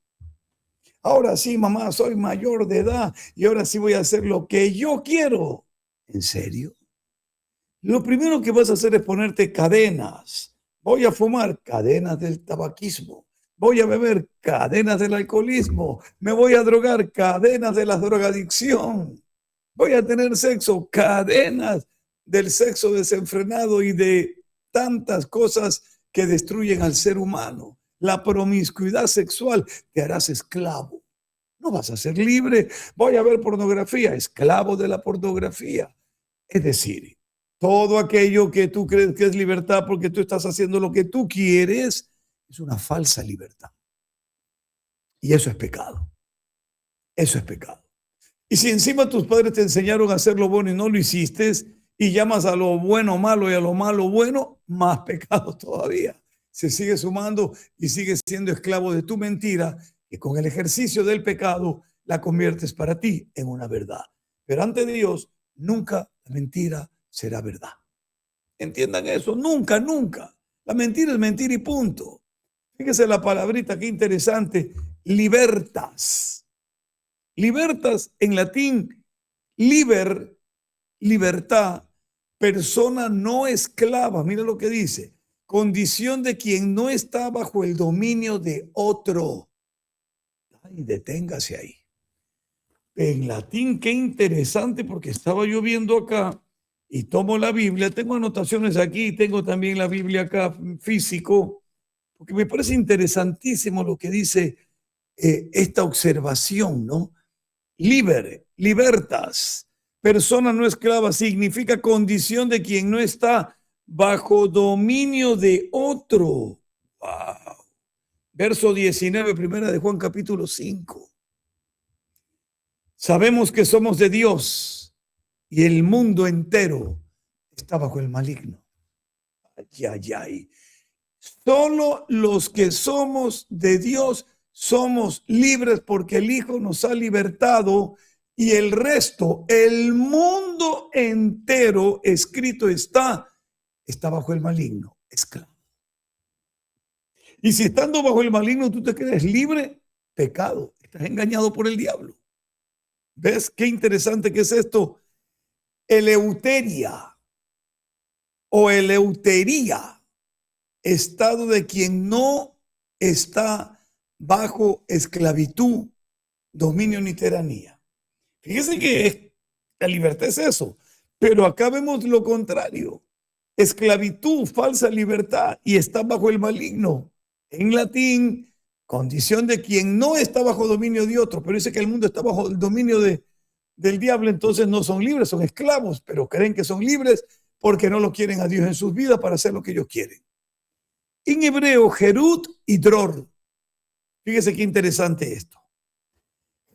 Ahora sí, mamá, soy mayor de edad y ahora sí voy a hacer lo que yo quiero. ¿En serio? Lo primero que vas a hacer es ponerte cadenas. Voy a fumar, cadenas del tabaquismo. Voy a beber, cadenas del alcoholismo. Me voy a drogar, cadenas de la drogadicción. Voy a tener sexo, cadenas del sexo desenfrenado y de tantas cosas que destruyen al ser humano. La promiscuidad sexual, te harás esclavo. No vas a ser libre. Voy a ver pornografía, esclavo de la pornografía. Es decir, todo aquello que tú crees que es libertad porque tú estás haciendo lo que tú quieres, es una falsa libertad. Y eso es pecado. Eso es pecado. Y si encima tus padres te enseñaron a hacer lo bueno y no lo hiciste, y llamas a lo bueno malo y a lo malo bueno, más pecado todavía. Se sigue sumando y sigues siendo esclavo de tu mentira, que con el ejercicio del pecado la conviertes para ti en una verdad. Pero ante Dios, nunca la mentira será verdad. Entiendan eso, nunca, nunca. La mentira es mentira y punto. Fíjese la palabrita, qué interesante, libertas. Libertas en latín, liber, libertad, persona no esclava. Mira lo que dice, condición de quien no está bajo el dominio de otro. Ay, deténgase ahí. En latín, qué interesante, porque estaba yo viendo acá y tomo la Biblia, tengo anotaciones aquí, tengo también la Biblia acá físico, porque me parece interesantísimo lo que dice esta observación, ¿no? Liber, libertas, persona no esclava, significa condición de quien no está bajo dominio de otro. Wow. Verso 19, primera de Juan, capítulo 5. Sabemos que somos de Dios y el mundo entero está bajo el maligno. Ay, ay, ay. Solo los que somos de Dios somos libres porque el Hijo nos ha libertado y el resto, el mundo entero, escrito está bajo el maligno, esclavo. Y si estando bajo el maligno tú te crees libre, pecado, estás engañado por el diablo. ¿Ves qué interesante que es esto? Eleuteria o eleutería, estado de quien no está bajo esclavitud, dominio ni tiranía. Fíjense que la libertad es eso, pero acá vemos lo contrario. Esclavitud, falsa libertad y está bajo el maligno. En latín, condición de quien no está bajo dominio de otro, pero dice que el mundo está bajo el dominio del diablo, entonces no son libres, son esclavos, pero creen que son libres porque no lo quieren a Dios en sus vidas para hacer lo que ellos quieren. En hebreo, Gerut y Dror. Fíjese qué interesante esto.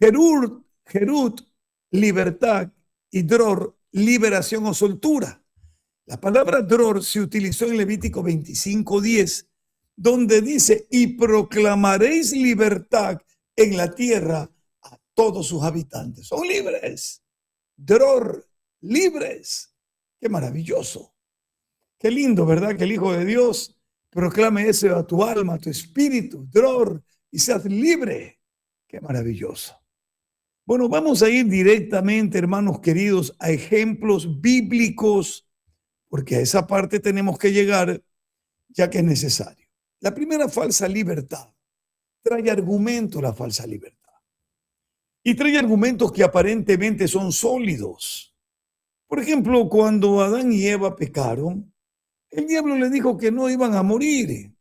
Gerut, libertad, y Dror, liberación o soltura. La palabra dror se utilizó en Levítico 25:10, donde dice, y proclamaréis libertad en la tierra a todos sus habitantes. Son libres. Dror, libres. Qué maravilloso. Qué lindo, ¿verdad? Que el Hijo de Dios proclame eso a tu alma, a tu espíritu, dror, y seas libre. Qué maravilloso. Bueno, vamos a ir directamente, hermanos queridos, a ejemplos bíblicos, porque a esa parte tenemos que llegar ya que es necesario. La primera, falsa libertad. Trae argumento la falsa libertad. Y trae argumentos que aparentemente son sólidos. Por ejemplo, cuando Adán y Eva pecaron, el diablo le dijo que no iban a morir,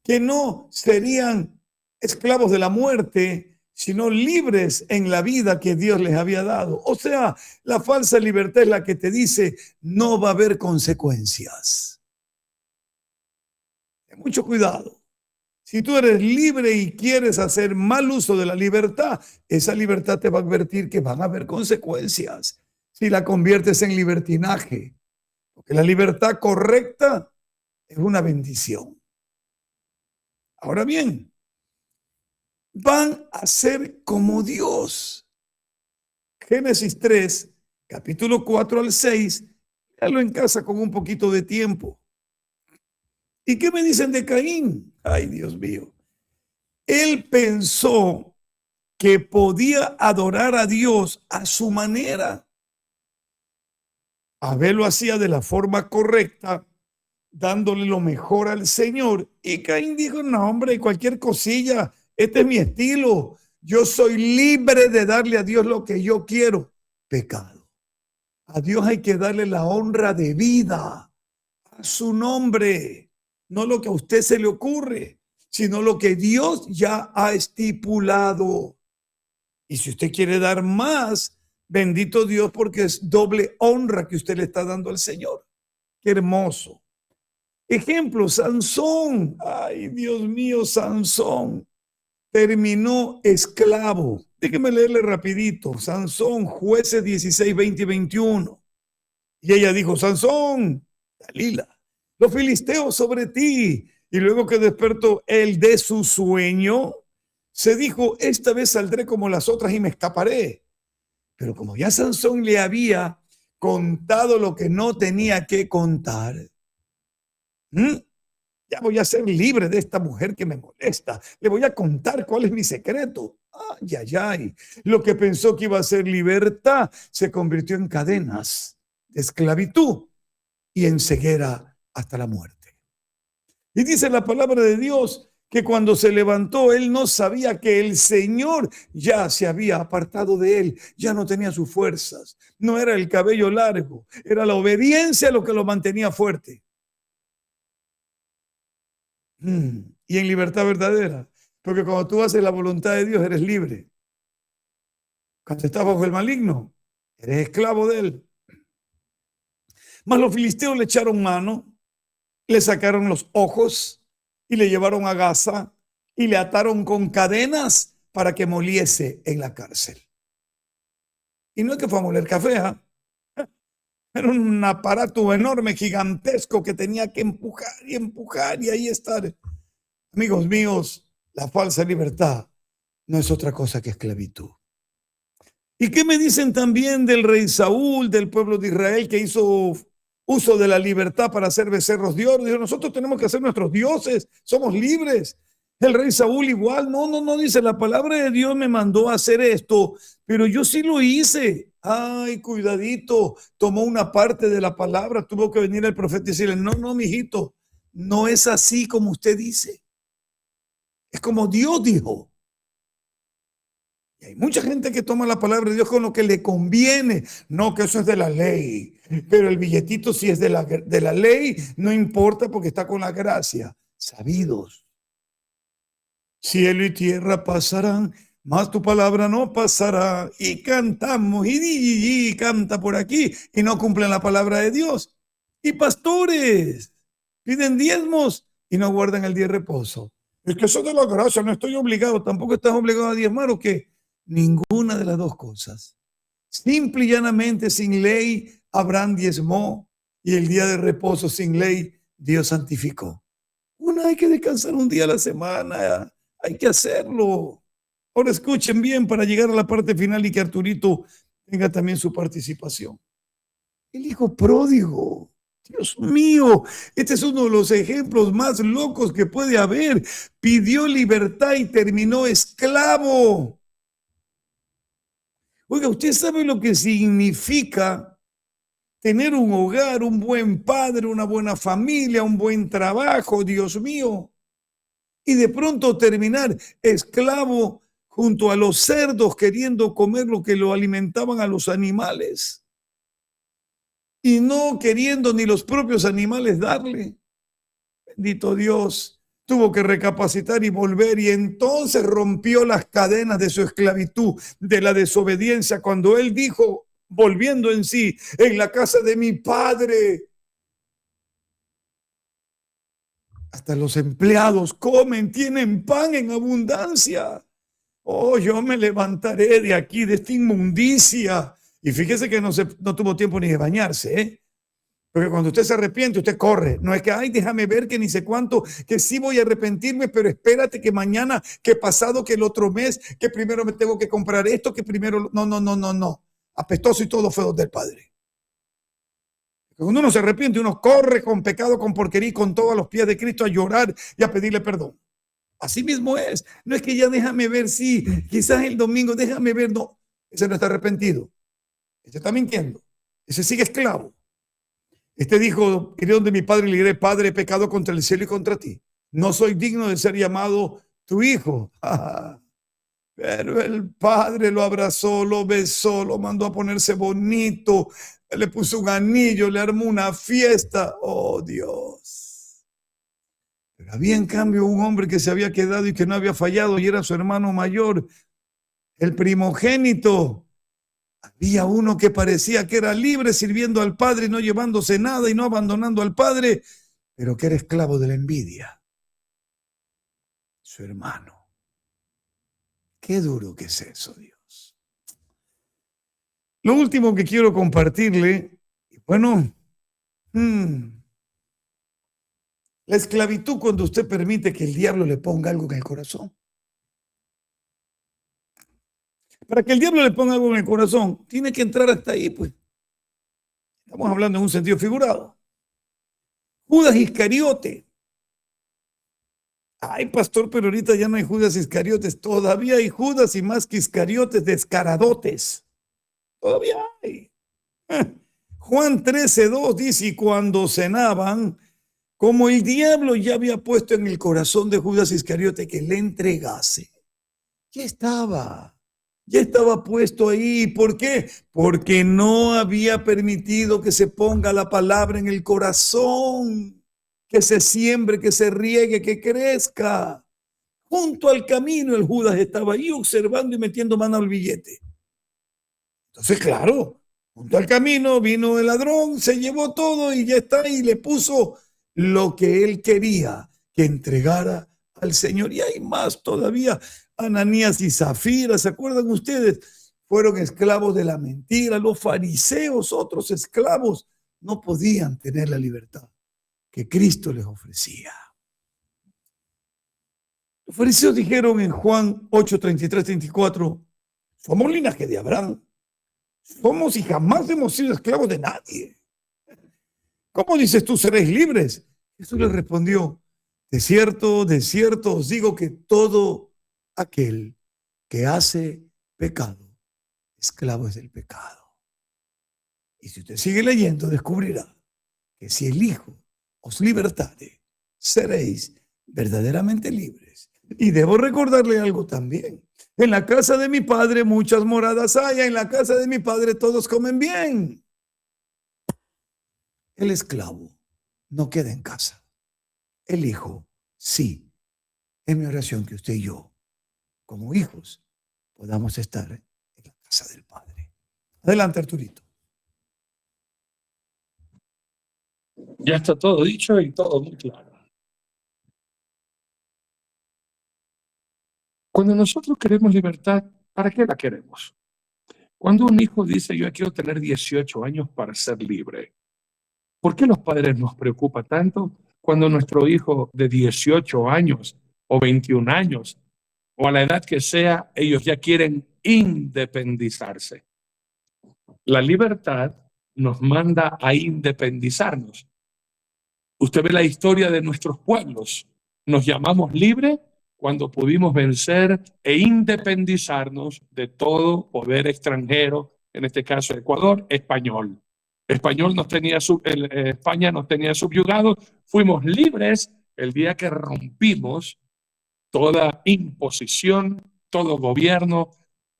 que no serían esclavos de la muerte, sino libres en la vida que Dios les había dado. O sea, la falsa libertad es la que te dice, no va a haber consecuencias. Ten mucho cuidado. Si tú eres libre y quieres hacer mal uso de la libertad, esa libertad te va a advertir que van a haber consecuencias si la conviertes en libertinaje. Porque la libertad correcta es una bendición. Ahora bien, van a ser como Dios. Génesis 3, capítulo 4 al 6, léalo en casa con un poquito de tiempo. ¿Y qué me dicen de Caín? Ay, Dios mío. Él pensó que podía adorar a Dios a su manera. Abel lo hacía de la forma correcta, dándole lo mejor al Señor. Y Caín dijo, no, hombre, cualquier cosilla, este es mi estilo. Yo soy libre de darle a Dios lo que yo quiero. Pecado. A Dios hay que darle la honra de vida a su nombre. No lo que a usted se le ocurre, sino lo que Dios ya ha estipulado. Y si usted quiere dar más, bendito Dios, porque es doble honra que usted le está dando al Señor. Qué hermoso. Ejemplo, Sansón. Ay, Dios mío, Sansón terminó esclavo. Déjeme leerle rapidito. Sansón, Jueces 16, 20 y 21. Y ella dijo, Sansón, Dalila, los filisteos sobre ti. Y luego que despertó él de su sueño, se dijo, esta vez saldré como las otras y me escaparé. Pero como ya Sansón le había contado lo que no tenía que contar, ya voy a ser libre de esta mujer que me molesta. Le voy a contar cuál es mi secreto. Ay, ay, ay. Lo que pensó que iba a ser libertad se convirtió en cadenas de esclavitud y en ceguera hasta la muerte. Y dice la palabra de Dios que cuando se levantó, él no sabía que el Señor ya se había apartado de él, ya no tenía sus fuerzas, no era el cabello largo, era la obediencia lo que lo mantenía fuerte. Y en libertad verdadera, porque cuando tú haces la voluntad de Dios, eres libre. Cuando estás bajo el maligno, eres esclavo de él. Mas los filisteos le echaron mano, le sacaron los ojos y le llevaron a Gaza y le ataron con cadenas para que moliese en la cárcel. Y no es que fue a moler café, era un aparato enorme, gigantesco, que tenía que empujar y ahí estar. Amigos míos, la falsa libertad no es otra cosa que esclavitud. ¿Y qué me dicen también del rey Saúl, del pueblo de Israel, que hizo uso de la libertad para hacer becerros de oro? Dijo, nosotros tenemos que hacer nuestros dioses, somos libres. El rey Saúl igual, no, dice, la palabra de Dios me mandó a hacer esto, pero yo sí lo hice. Ay, cuidadito, tomó una parte de la palabra, tuvo que venir el profeta y decirle, no, mijito, no es así como usted dice. Es como Dios dijo. Y hay mucha gente que toma la palabra de Dios con lo que le conviene. No, que eso es de la ley. Pero el billetito si es de la ley, no importa porque está con la gracia. Sabidos. Cielo y tierra pasarán, mas tu palabra no pasará. Y cantamos y canta por aquí y no cumplen la palabra de Dios. Y pastores piden diezmos y no guardan el día de reposo. Es que eso de la gracia, no estoy obligado, tampoco estás obligado a diezmar o qué. Ninguna de las dos cosas. Simple y llanamente, sin ley, Abraham diezmó, y el día de reposo sin ley, Dios santificó. Hay que descansar un día a la semana, hay que hacerlo. Ahora escuchen bien para llegar a la parte final y que Arturito tenga también su participación. El hijo pródigo. Dios mío, este es uno de los ejemplos más locos que puede haber. Pidió libertad y terminó esclavo. Oiga, ¿usted sabe lo que significa tener un hogar, un buen padre, una buena familia, un buen trabajo, Dios mío? Y de pronto terminar esclavo junto a los cerdos queriendo comer lo que lo alimentaban a los animales y no queriendo ni los propios animales darle. Bendito Dios, tuvo que recapacitar y volver, y entonces rompió las cadenas de su esclavitud, de la desobediencia, cuando él dijo, volviendo en sí, en la casa de mi padre hasta los empleados comen, tienen pan en abundancia. Oh, yo me levantaré de aquí, de esta inmundicia. Y fíjese que no tuvo tiempo ni de bañarse, ¿eh? Porque cuando usted se arrepiente, usted corre. No es que, ay, déjame ver que ni sé cuánto, que sí voy a arrepentirme, pero espérate que mañana, que pasado, que el otro mes, que primero me tengo que comprar esto, que primero... No. Apestoso y todo fue del Padre. Cuando uno se arrepiente, uno corre con pecado, con porquería, con todos los pies de Cristo a llorar y a pedirle perdón. Así mismo es. No es que ya déjame ver, sí, quizás el domingo, déjame ver. No, ese no está arrepentido. Ese está mintiendo. Ese sigue esclavo. Este dijo, iré donde mi padre y le diré, Padre, he pecado contra el cielo y contra ti. No soy digno de ser llamado tu hijo. Pero el padre lo abrazó, lo besó, lo mandó a ponerse bonito, le puso un anillo, le armó una fiesta. Oh, Dios. Pero había en cambio un hombre que se había quedado y que no había fallado, y era su hermano mayor, el primogénito. Había uno que parecía que era libre sirviendo al padre y no llevándose nada y no abandonando al padre, pero que era esclavo de la envidia. Su hermano. Qué duro que es eso, Dios. Lo último que quiero compartirle, bueno, la esclavitud cuando usted permite que el diablo le ponga algo en el corazón. Para que el diablo le ponga algo en el corazón, tiene que entrar hasta ahí, pues. Estamos hablando en un sentido figurado. Judas Iscariote. Ay, pastor, pero ahorita ya no hay Judas Iscariotes. Todavía hay Judas y más que Iscariotes, descaradotes. Todavía hay. Juan 13:2 dice, y cuando cenaban, como el diablo ya había puesto en el corazón de Judas Iscariote que le entregase, ya estaba puesto ahí. ¿Por qué? Porque no había permitido que se ponga la palabra en el corazón, que se siembre, que se riegue, que crezca. Junto al camino el Judas estaba ahí observando y metiendo mano al billete. Entonces, claro, junto al camino vino el ladrón, se llevó todo y ya está, y le puso lo que él quería que entregara al Señor. Y hay más todavía. Ananías y Zafira, ¿se acuerdan ustedes? Fueron esclavos de la mentira. Los fariseos, otros esclavos, no podían tener la libertad que Cristo les ofrecía. Los fariseos dijeron en Juan 8:33-34, somos linaje de Abraham. Somos y jamás hemos sido esclavos de nadie. ¿Cómo dices tú seréis libres? Jesús les respondió, de cierto os digo que todo aquel que hace pecado, esclavo es del pecado. Y si usted sigue leyendo, descubrirá que si el Hijo os libertare, seréis verdaderamente libres. Y debo recordarle algo también. En la casa de mi padre muchas moradas hay, en la casa de mi padre todos comen bien. El esclavo no queda en casa. El hijo, sí. Es mi oración que usted y yo, como hijos, podamos estar en la casa del Padre. Adelante, Arturito. Ya está todo dicho y todo muy claro. Cuando nosotros queremos libertad, ¿para qué la queremos? Cuando un hijo dice, yo quiero tener 18 años para ser libre, ¿por qué los padres nos preocupa tanto cuando nuestro hijo de 18 años o 21 años o a la edad que sea, ellos ya quieren independizarse? La libertad nos manda a independizarnos. Usted ve la historia de nuestros pueblos. Nos llamamos libres cuando pudimos vencer e independizarnos de todo poder extranjero, en este caso Ecuador, español. Español nos tenía España nos tenía subyugados. Fuimos libres el día que rompimos toda imposición, todo gobierno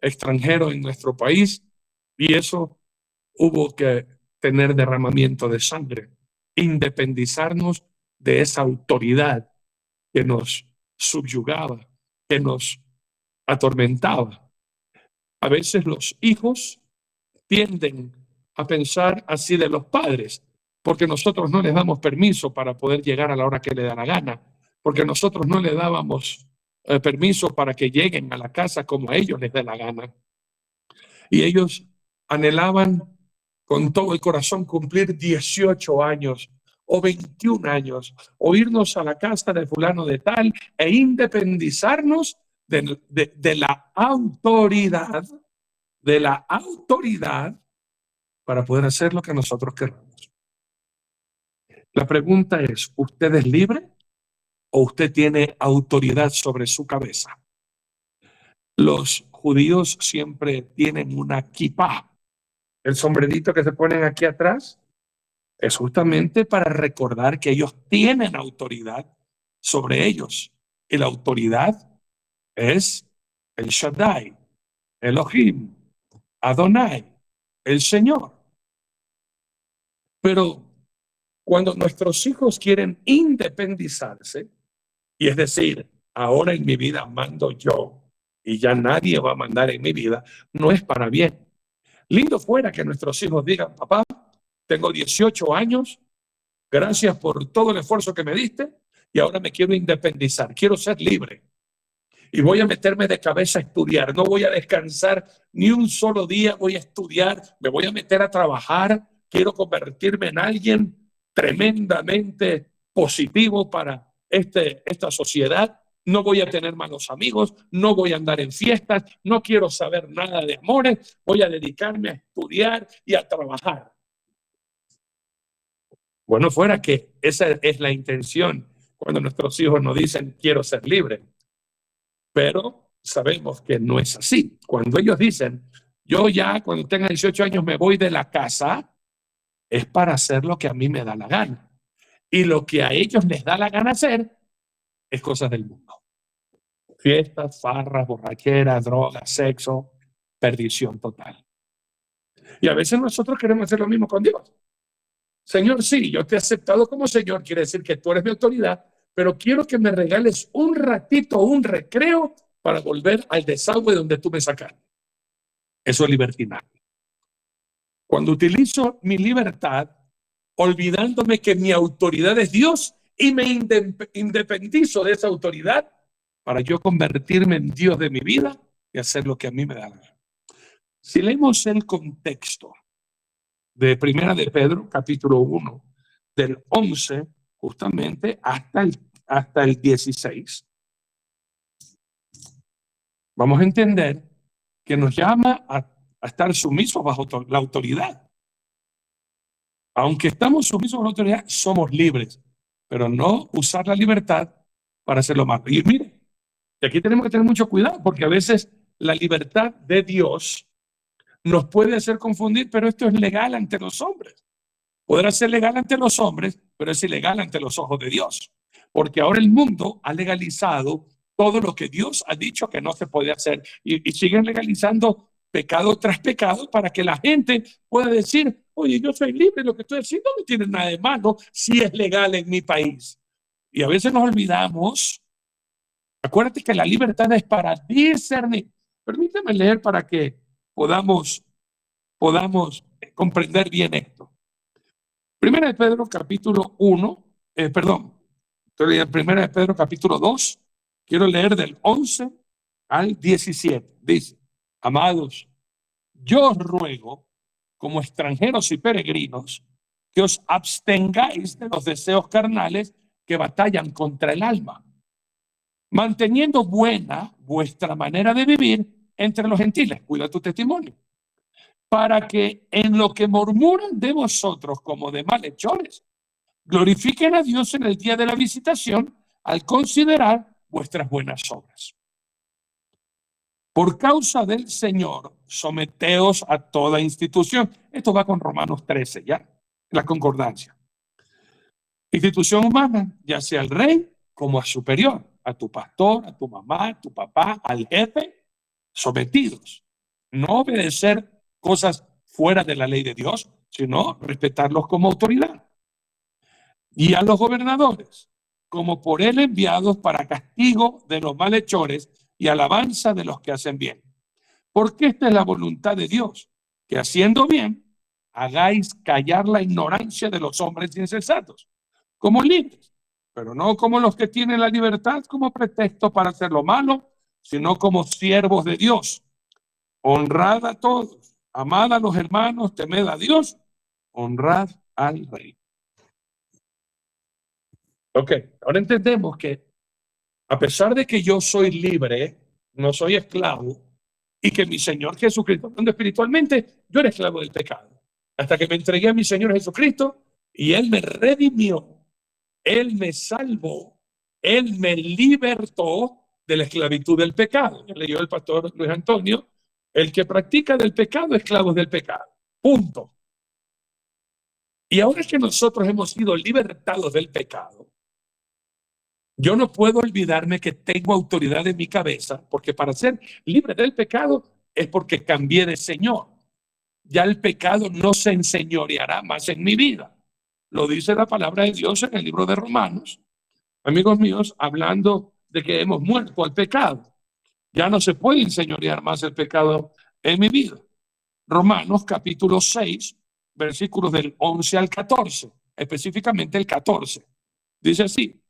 extranjero en nuestro país, y eso hubo que tener derramamiento de sangre, independizarnos de esa autoridad que nos subyugaba, que nos atormentaba. A veces los hijos tienden a pensar así de los padres, porque nosotros no les damos permiso para poder llegar a la hora que le da la gana, porque nosotros no le dábamos permiso para que lleguen a la casa como a ellos les dé la gana. Y ellos anhelaban con todo el corazón cumplir 18 años o 21 años, o irnos a la casa de fulano de tal e independizarnos de la autoridad, para poder hacer lo que nosotros queramos. La pregunta es, ¿usted es libre o usted tiene autoridad sobre su cabeza? Los judíos siempre tienen una kipá. El sombrerito que se ponen aquí atrás es justamente para recordar que ellos tienen autoridad sobre ellos. Y la autoridad es el Shaddai, Elohim, Adonai, el Señor. Pero cuando nuestros hijos quieren independizarse, y es decir, ahora en mi vida mando yo y ya nadie va a mandar en mi vida, no es para bien. Lindo fuera que nuestros hijos digan, papá, tengo 18 años, gracias por todo el esfuerzo que me diste y ahora me quiero independizar, quiero ser libre. Y voy a meterme de cabeza a estudiar, no voy a descansar ni un solo día, voy a estudiar, me voy a meter a trabajar, quiero convertirme en alguien tremendamente positivo para esta sociedad. No voy a tener malos amigos, no voy a andar en fiestas, no quiero saber nada de amores, voy a dedicarme a estudiar y a trabajar. Bueno, fuera que esa es la intención cuando nuestros hijos nos dicen quiero ser libre. Pero sabemos que no es así. Cuando ellos dicen yo ya cuando tenga 18 años me voy de la casa, es para hacer lo que a mí me da la gana. Y lo que a ellos les da la gana hacer es cosas del mundo. Fiestas, farras, borracheras, drogas, sexo, perdición total. Y a veces nosotros queremos hacer lo mismo con Dios. Señor, sí, yo te he aceptado como Señor, quiere decir que tú eres mi autoridad, pero quiero que me regales un ratito, un recreo para volver al desagüe donde tú me sacaste. Eso es libertinaje. Cuando utilizo mi libertad, olvidándome que mi autoridad es Dios y me independizo de esa autoridad para yo convertirme en Dios de mi vida y hacer lo que a mí me da la gana. Si leemos el contexto de Primera de Pedro, capítulo 1, del 11 justamente hasta el 16, vamos a entender que nos llama a estar sumisos bajo la autoridad. Aunque estamos sumisos bajo la autoridad, somos libres, pero no usar la libertad para hacer lo malo. Y mire, aquí tenemos que tener mucho cuidado, porque a veces la libertad de Dios nos puede hacer confundir, pero esto es legal ante los hombres. Podrá ser legal ante los hombres, pero es ilegal ante los ojos de Dios. Porque ahora el mundo ha legalizado todo lo que Dios ha dicho que no se puede hacer. Y siguen legalizando pecado tras pecado para que la gente pueda decir, oye, yo soy libre, lo que estoy haciendo no tiene nada de malo si es legal en mi país. Y a veces nos olvidamos. Acuérdate que la libertad es para discernir. Permíteme leer para que podamos comprender bien esto. Primera de Pedro capítulo 1, estoy leyendo Primera de Pedro capítulo 2, quiero leer del 11 al 17. Dice, amados, yo os ruego, como extranjeros y peregrinos, que os abstengáis de los deseos carnales que batallan contra el alma, manteniendo buena vuestra manera de vivir entre los gentiles. Cuida tu testimonio. Para que en lo que murmuran de vosotros como de malhechores, glorifiquen a Dios en el día de la visitación al considerar vuestras buenas obras. Por causa del Señor, someteos a toda institución. Esto va con Romanos 13, ya, la concordancia. Institución humana, ya sea el rey como a superior, a tu pastor, a tu mamá, a tu papá, al jefe, sometidos. No obedecer cosas fuera de la ley de Dios, sino respetarlos como autoridad. Y a los gobernadores, como por él enviados para castigo de los malhechores y alabanza de los que hacen bien. Porque esta es la voluntad de Dios, que haciendo bien, hagáis callar la ignorancia de los hombres insensatos, como libres, pero no como los que tienen la libertad como pretexto para hacer lo malo, sino como siervos de Dios. Honrad a todos, amad a los hermanos, temed a Dios, honrad al rey. Ok, ahora entendemos que a pesar de que yo soy libre, no soy esclavo, y que mi Señor Jesucristo, hablando espiritualmente, yo era esclavo del pecado. Hasta que me entregué a mi Señor Jesucristo y Él me redimió, Él me salvó, Él me libertó de la esclavitud del pecado. Ya leyó el pastor Luis Antonio, el que practica del pecado, esclavo del pecado. Punto. Y ahora que nosotros hemos sido libertados del pecado, yo no puedo olvidarme que tengo autoridad en mi cabeza, porque para ser libre del pecado es porque cambié de Señor. Ya el pecado no se enseñoreará más en mi vida. Lo dice la palabra de Dios en el libro de Romanos. Amigos míos, hablando de que hemos muerto al pecado. Ya no se puede enseñorear más el pecado en mi vida. Romanos capítulo 6, versículos del 11 al 14, específicamente el 14. Dice así: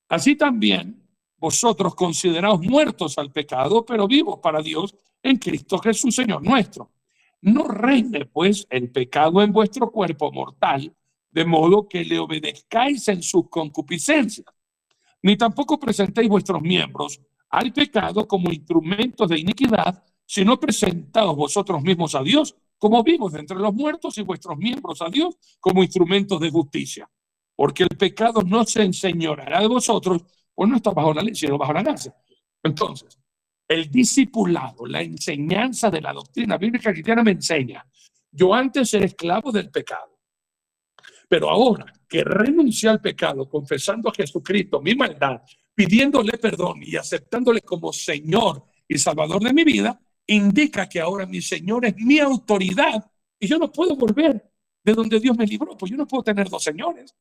así también vosotros consideraos muertos al pecado, pero vivos para Dios en Cristo Jesús, Señor nuestro. No reine pues el pecado en vuestro cuerpo mortal, de modo que le obedezcáis en sus concupiscencias, ni tampoco presentéis vuestros miembros al pecado como instrumentos de iniquidad, sino presentaos vosotros mismos a Dios como vivos de entre los muertos y vuestros miembros a Dios como instrumentos de justicia. Porque el pecado no se enseñoreará de vosotros, pues no está bajo la ley, sino bajo la gracia. Entonces, el discipulado, la enseñanza de la doctrina bíblica cristiana me enseña: yo antes era esclavo del pecado, pero ahora que renuncié al pecado, confesando a Jesucristo mi maldad, pidiéndole perdón y aceptándole como Señor y Salvador de mi vida, indica que ahora mi Señor es mi autoridad y yo no puedo volver de donde Dios me libró, pues yo no puedo tener dos señores.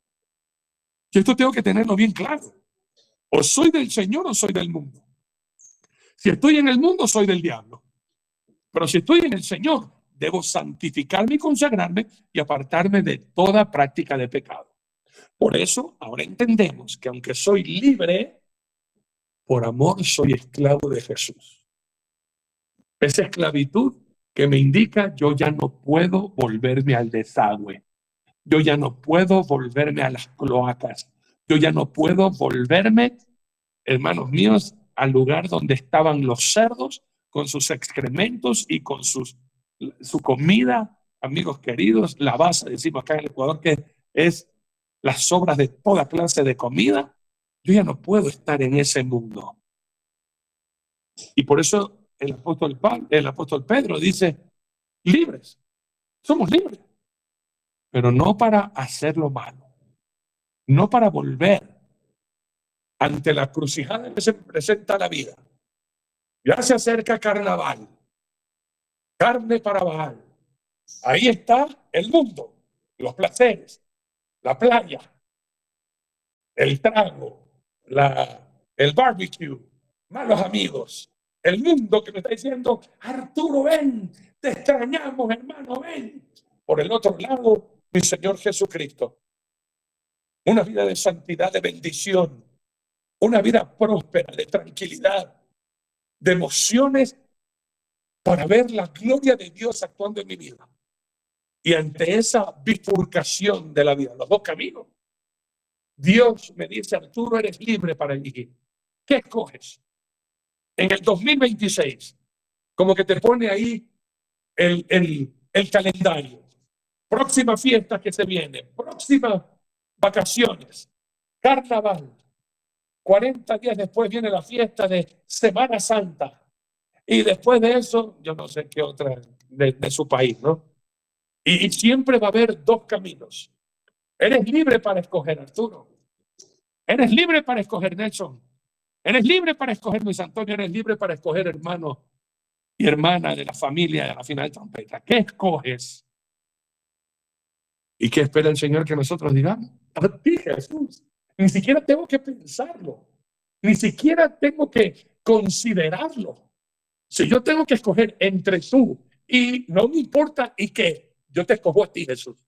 Yo esto tengo que tenerlo bien claro. O soy del Señor o soy del mundo. Si estoy en el mundo, soy del diablo. Pero si estoy en el Señor, debo santificarme y consagrarme y apartarme de toda práctica de pecado. Por eso ahora entendemos que aunque soy libre, por amor soy esclavo de Jesús. Esa esclavitud que me indica: yo ya no puedo volverme al desagüe. Yo ya no puedo volverme a las cloacas. Yo ya no puedo volverme, hermanos míos, al lugar donde estaban los cerdos con sus excrementos y con su comida. Amigos queridos, la base, decimos acá en el Ecuador, que es las sobras de toda clase de comida. Yo ya no puedo estar en ese mundo. Y por eso el apóstol Pedro dice: libres, somos libres, pero no para hacer lo malo, no para volver ante la crucijada que se presenta la vida. Ya se acerca carnaval, carne para Baal. Ahí está el mundo, los placeres, la playa, el trago, el barbecue, malos amigos, el mundo que me está diciendo: Arturo, ven, te extrañamos, hermano, ven. Por el otro lado, mi Señor Jesucristo. Una vida de santidad, de bendición, una vida próspera, de tranquilidad, de emociones para ver la gloria de Dios actuando en mi vida. Y ante esa bifurcación de la vida, los dos caminos, Dios me dice: Arturo, eres libre para elegir. ¿Qué escoges? En el 2026, como que te pone ahí el calendario. Próxima fiesta que se viene, próximas vacaciones, carnaval. 40 días después viene la fiesta de Semana Santa. Y después de eso, yo no sé qué otra de su país, ¿no? Y siempre va a haber dos caminos. Eres libre para escoger, Arturo. Eres libre para escoger, Nelson. Eres libre para escoger, Luis Antonio. Eres libre para escoger, hermano y hermana de la familia de la final de trompeta. ¿Qué escoges? ¿Y qué espera el Señor que nosotros digamos? A ti, Jesús. Ni siquiera tengo que pensarlo. Ni siquiera tengo que considerarlo. Si yo tengo que escoger entre tú y no me importa y qué, yo te escojo a ti, Jesús.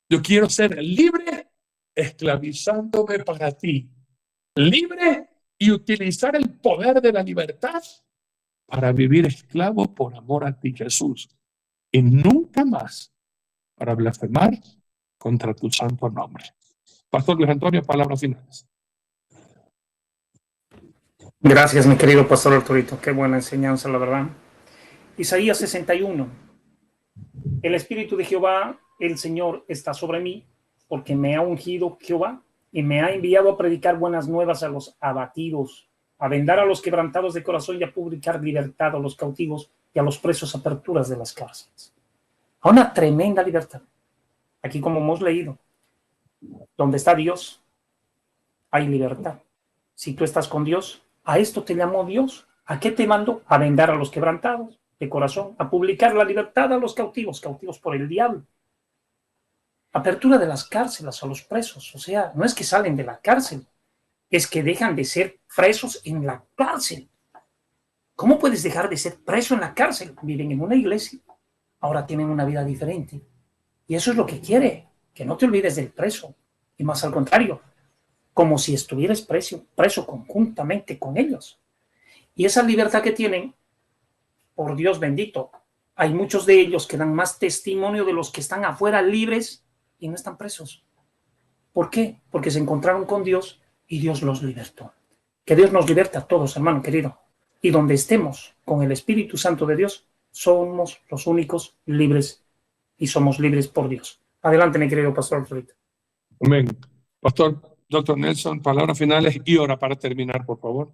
Yo quiero ser libre esclavizándome para ti. Libre y utilizar el poder de la libertad para vivir esclavo por amor a ti, Jesús. Y nunca más para blasfemar contra tu santo nombre. Pastor Luis Antonio, palabras finales. Gracias, mi querido pastor Arturito. Qué buena enseñanza, la verdad. Isaías 61. El Espíritu de Jehová, el Señor, está sobre mí, porque me ha ungido Jehová y me ha enviado a predicar buenas nuevas a los abatidos, a vendar a los quebrantados de corazón y a publicar libertad a los cautivos y a los presos aperturas de las cárceles. A una tremenda libertad. Aquí, como hemos leído, donde está Dios, hay libertad. Si tú estás con Dios, a esto te llamó Dios. ¿A qué te mandó? A vendar a los quebrantados de corazón, a publicar la libertad a los cautivos, cautivos por el diablo. Apertura de las cárceles a los presos. O sea, no es que salen de la cárcel, es que dejan de ser presos en la cárcel. ¿Cómo puedes dejar de ser preso en la cárcel? Viven en una iglesia, ahora tienen una vida diferente. Y eso es lo que quiere, que no te olvides del preso. Y más al contrario, como si estuvieras preso conjuntamente con ellos. Y esa libertad que tienen, por Dios bendito, hay muchos de ellos que dan más testimonio de los que están afuera libres y no están presos. ¿Por qué? Porque se encontraron con Dios y Dios los libertó. Que Dios nos liberte a todos, hermano querido. Y donde estemos con el Espíritu Santo de Dios, somos los únicos libres y somos libres por Dios. Adelante, mi querido pastor Alfredo. Amén. Pastor Dr. Nelson, palabras finales y hora para terminar, por favor.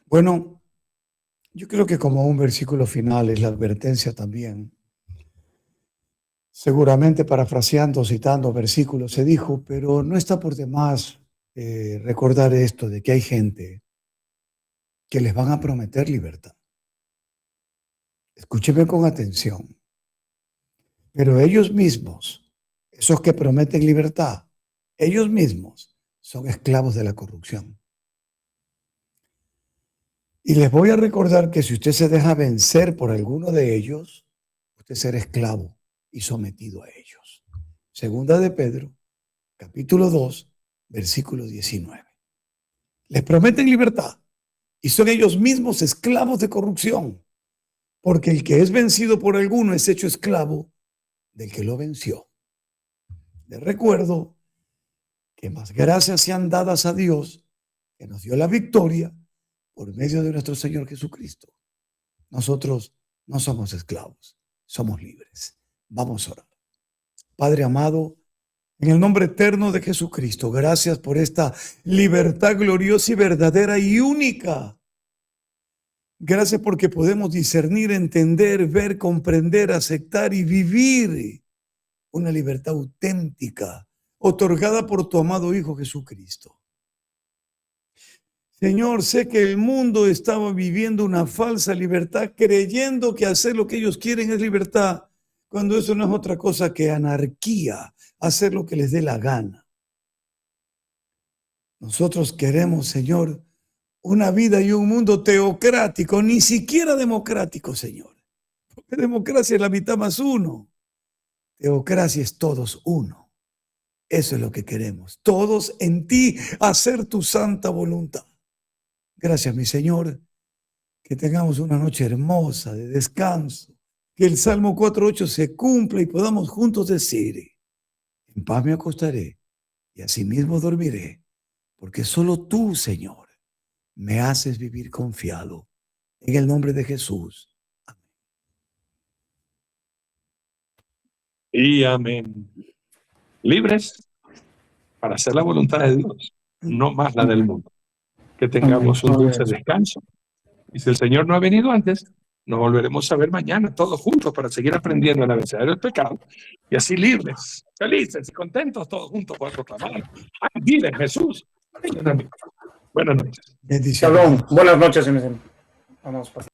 Bueno, yo creo que como un versículo final es la advertencia también. Seguramente parafraseando, citando versículos se dijo, pero no está por demás recordar esto de que hay gente que les van a prometer libertad. Escúcheme con atención. Pero ellos mismos, esos que prometen libertad, ellos mismos son esclavos de la corrupción. Y les voy a recordar que si usted se deja vencer por alguno de ellos, usted será esclavo y sometido a ellos. Segunda de Pedro, capítulo 2, versículo 19. Les prometen libertad y son ellos mismos esclavos de corrupción, porque el que es vencido por alguno es hecho esclavo del que lo venció. Les recuerdo que más gracias sean dadas a Dios, que nos dio la victoria por medio de nuestro Señor Jesucristo. Nosotros no somos esclavos, somos libres. Vamos a orar. Padre amado, en el nombre eterno de Jesucristo, gracias por esta libertad gloriosa y verdadera y única. Gracias porque podemos discernir, entender, ver, comprender, aceptar y vivir una libertad auténtica, otorgada por tu amado Hijo Jesucristo. Señor, sé que el mundo estaba viviendo una falsa libertad, creyendo que hacer lo que ellos quieren es libertad, cuando eso no es otra cosa que anarquía, hacer lo que les dé la gana. Nosotros queremos, Señor, una vida y un mundo teocrático, ni siquiera democrático, Señor. Porque democracia es la mitad más uno. Teocracia es todos uno. Eso es lo que queremos. Todos en ti hacer tu santa voluntad. Gracias, mi Señor, Que tengamos una noche hermosa de descanso. Que el Salmo 4:8 se cumpla y podamos juntos decir: en paz me acostaré y asimismo dormiré, porque solo tú, Señor, me haces vivir confiado. En el nombre de Jesús. Y amén. Libres para hacer la voluntad de Dios, no más la del mundo. Que tengamos un dulce descanso. Y si el Señor no ha venido antes, nos volveremos a ver mañana todos juntos para seguir aprendiendo el abecedario del pecado. Y así libres, felices y contentos todos juntos por proclamar. ¡Ay, dile Jesús! Buenas noches. Bendiciones. Shalom. Buenas noches, señores. Vamos a pasar.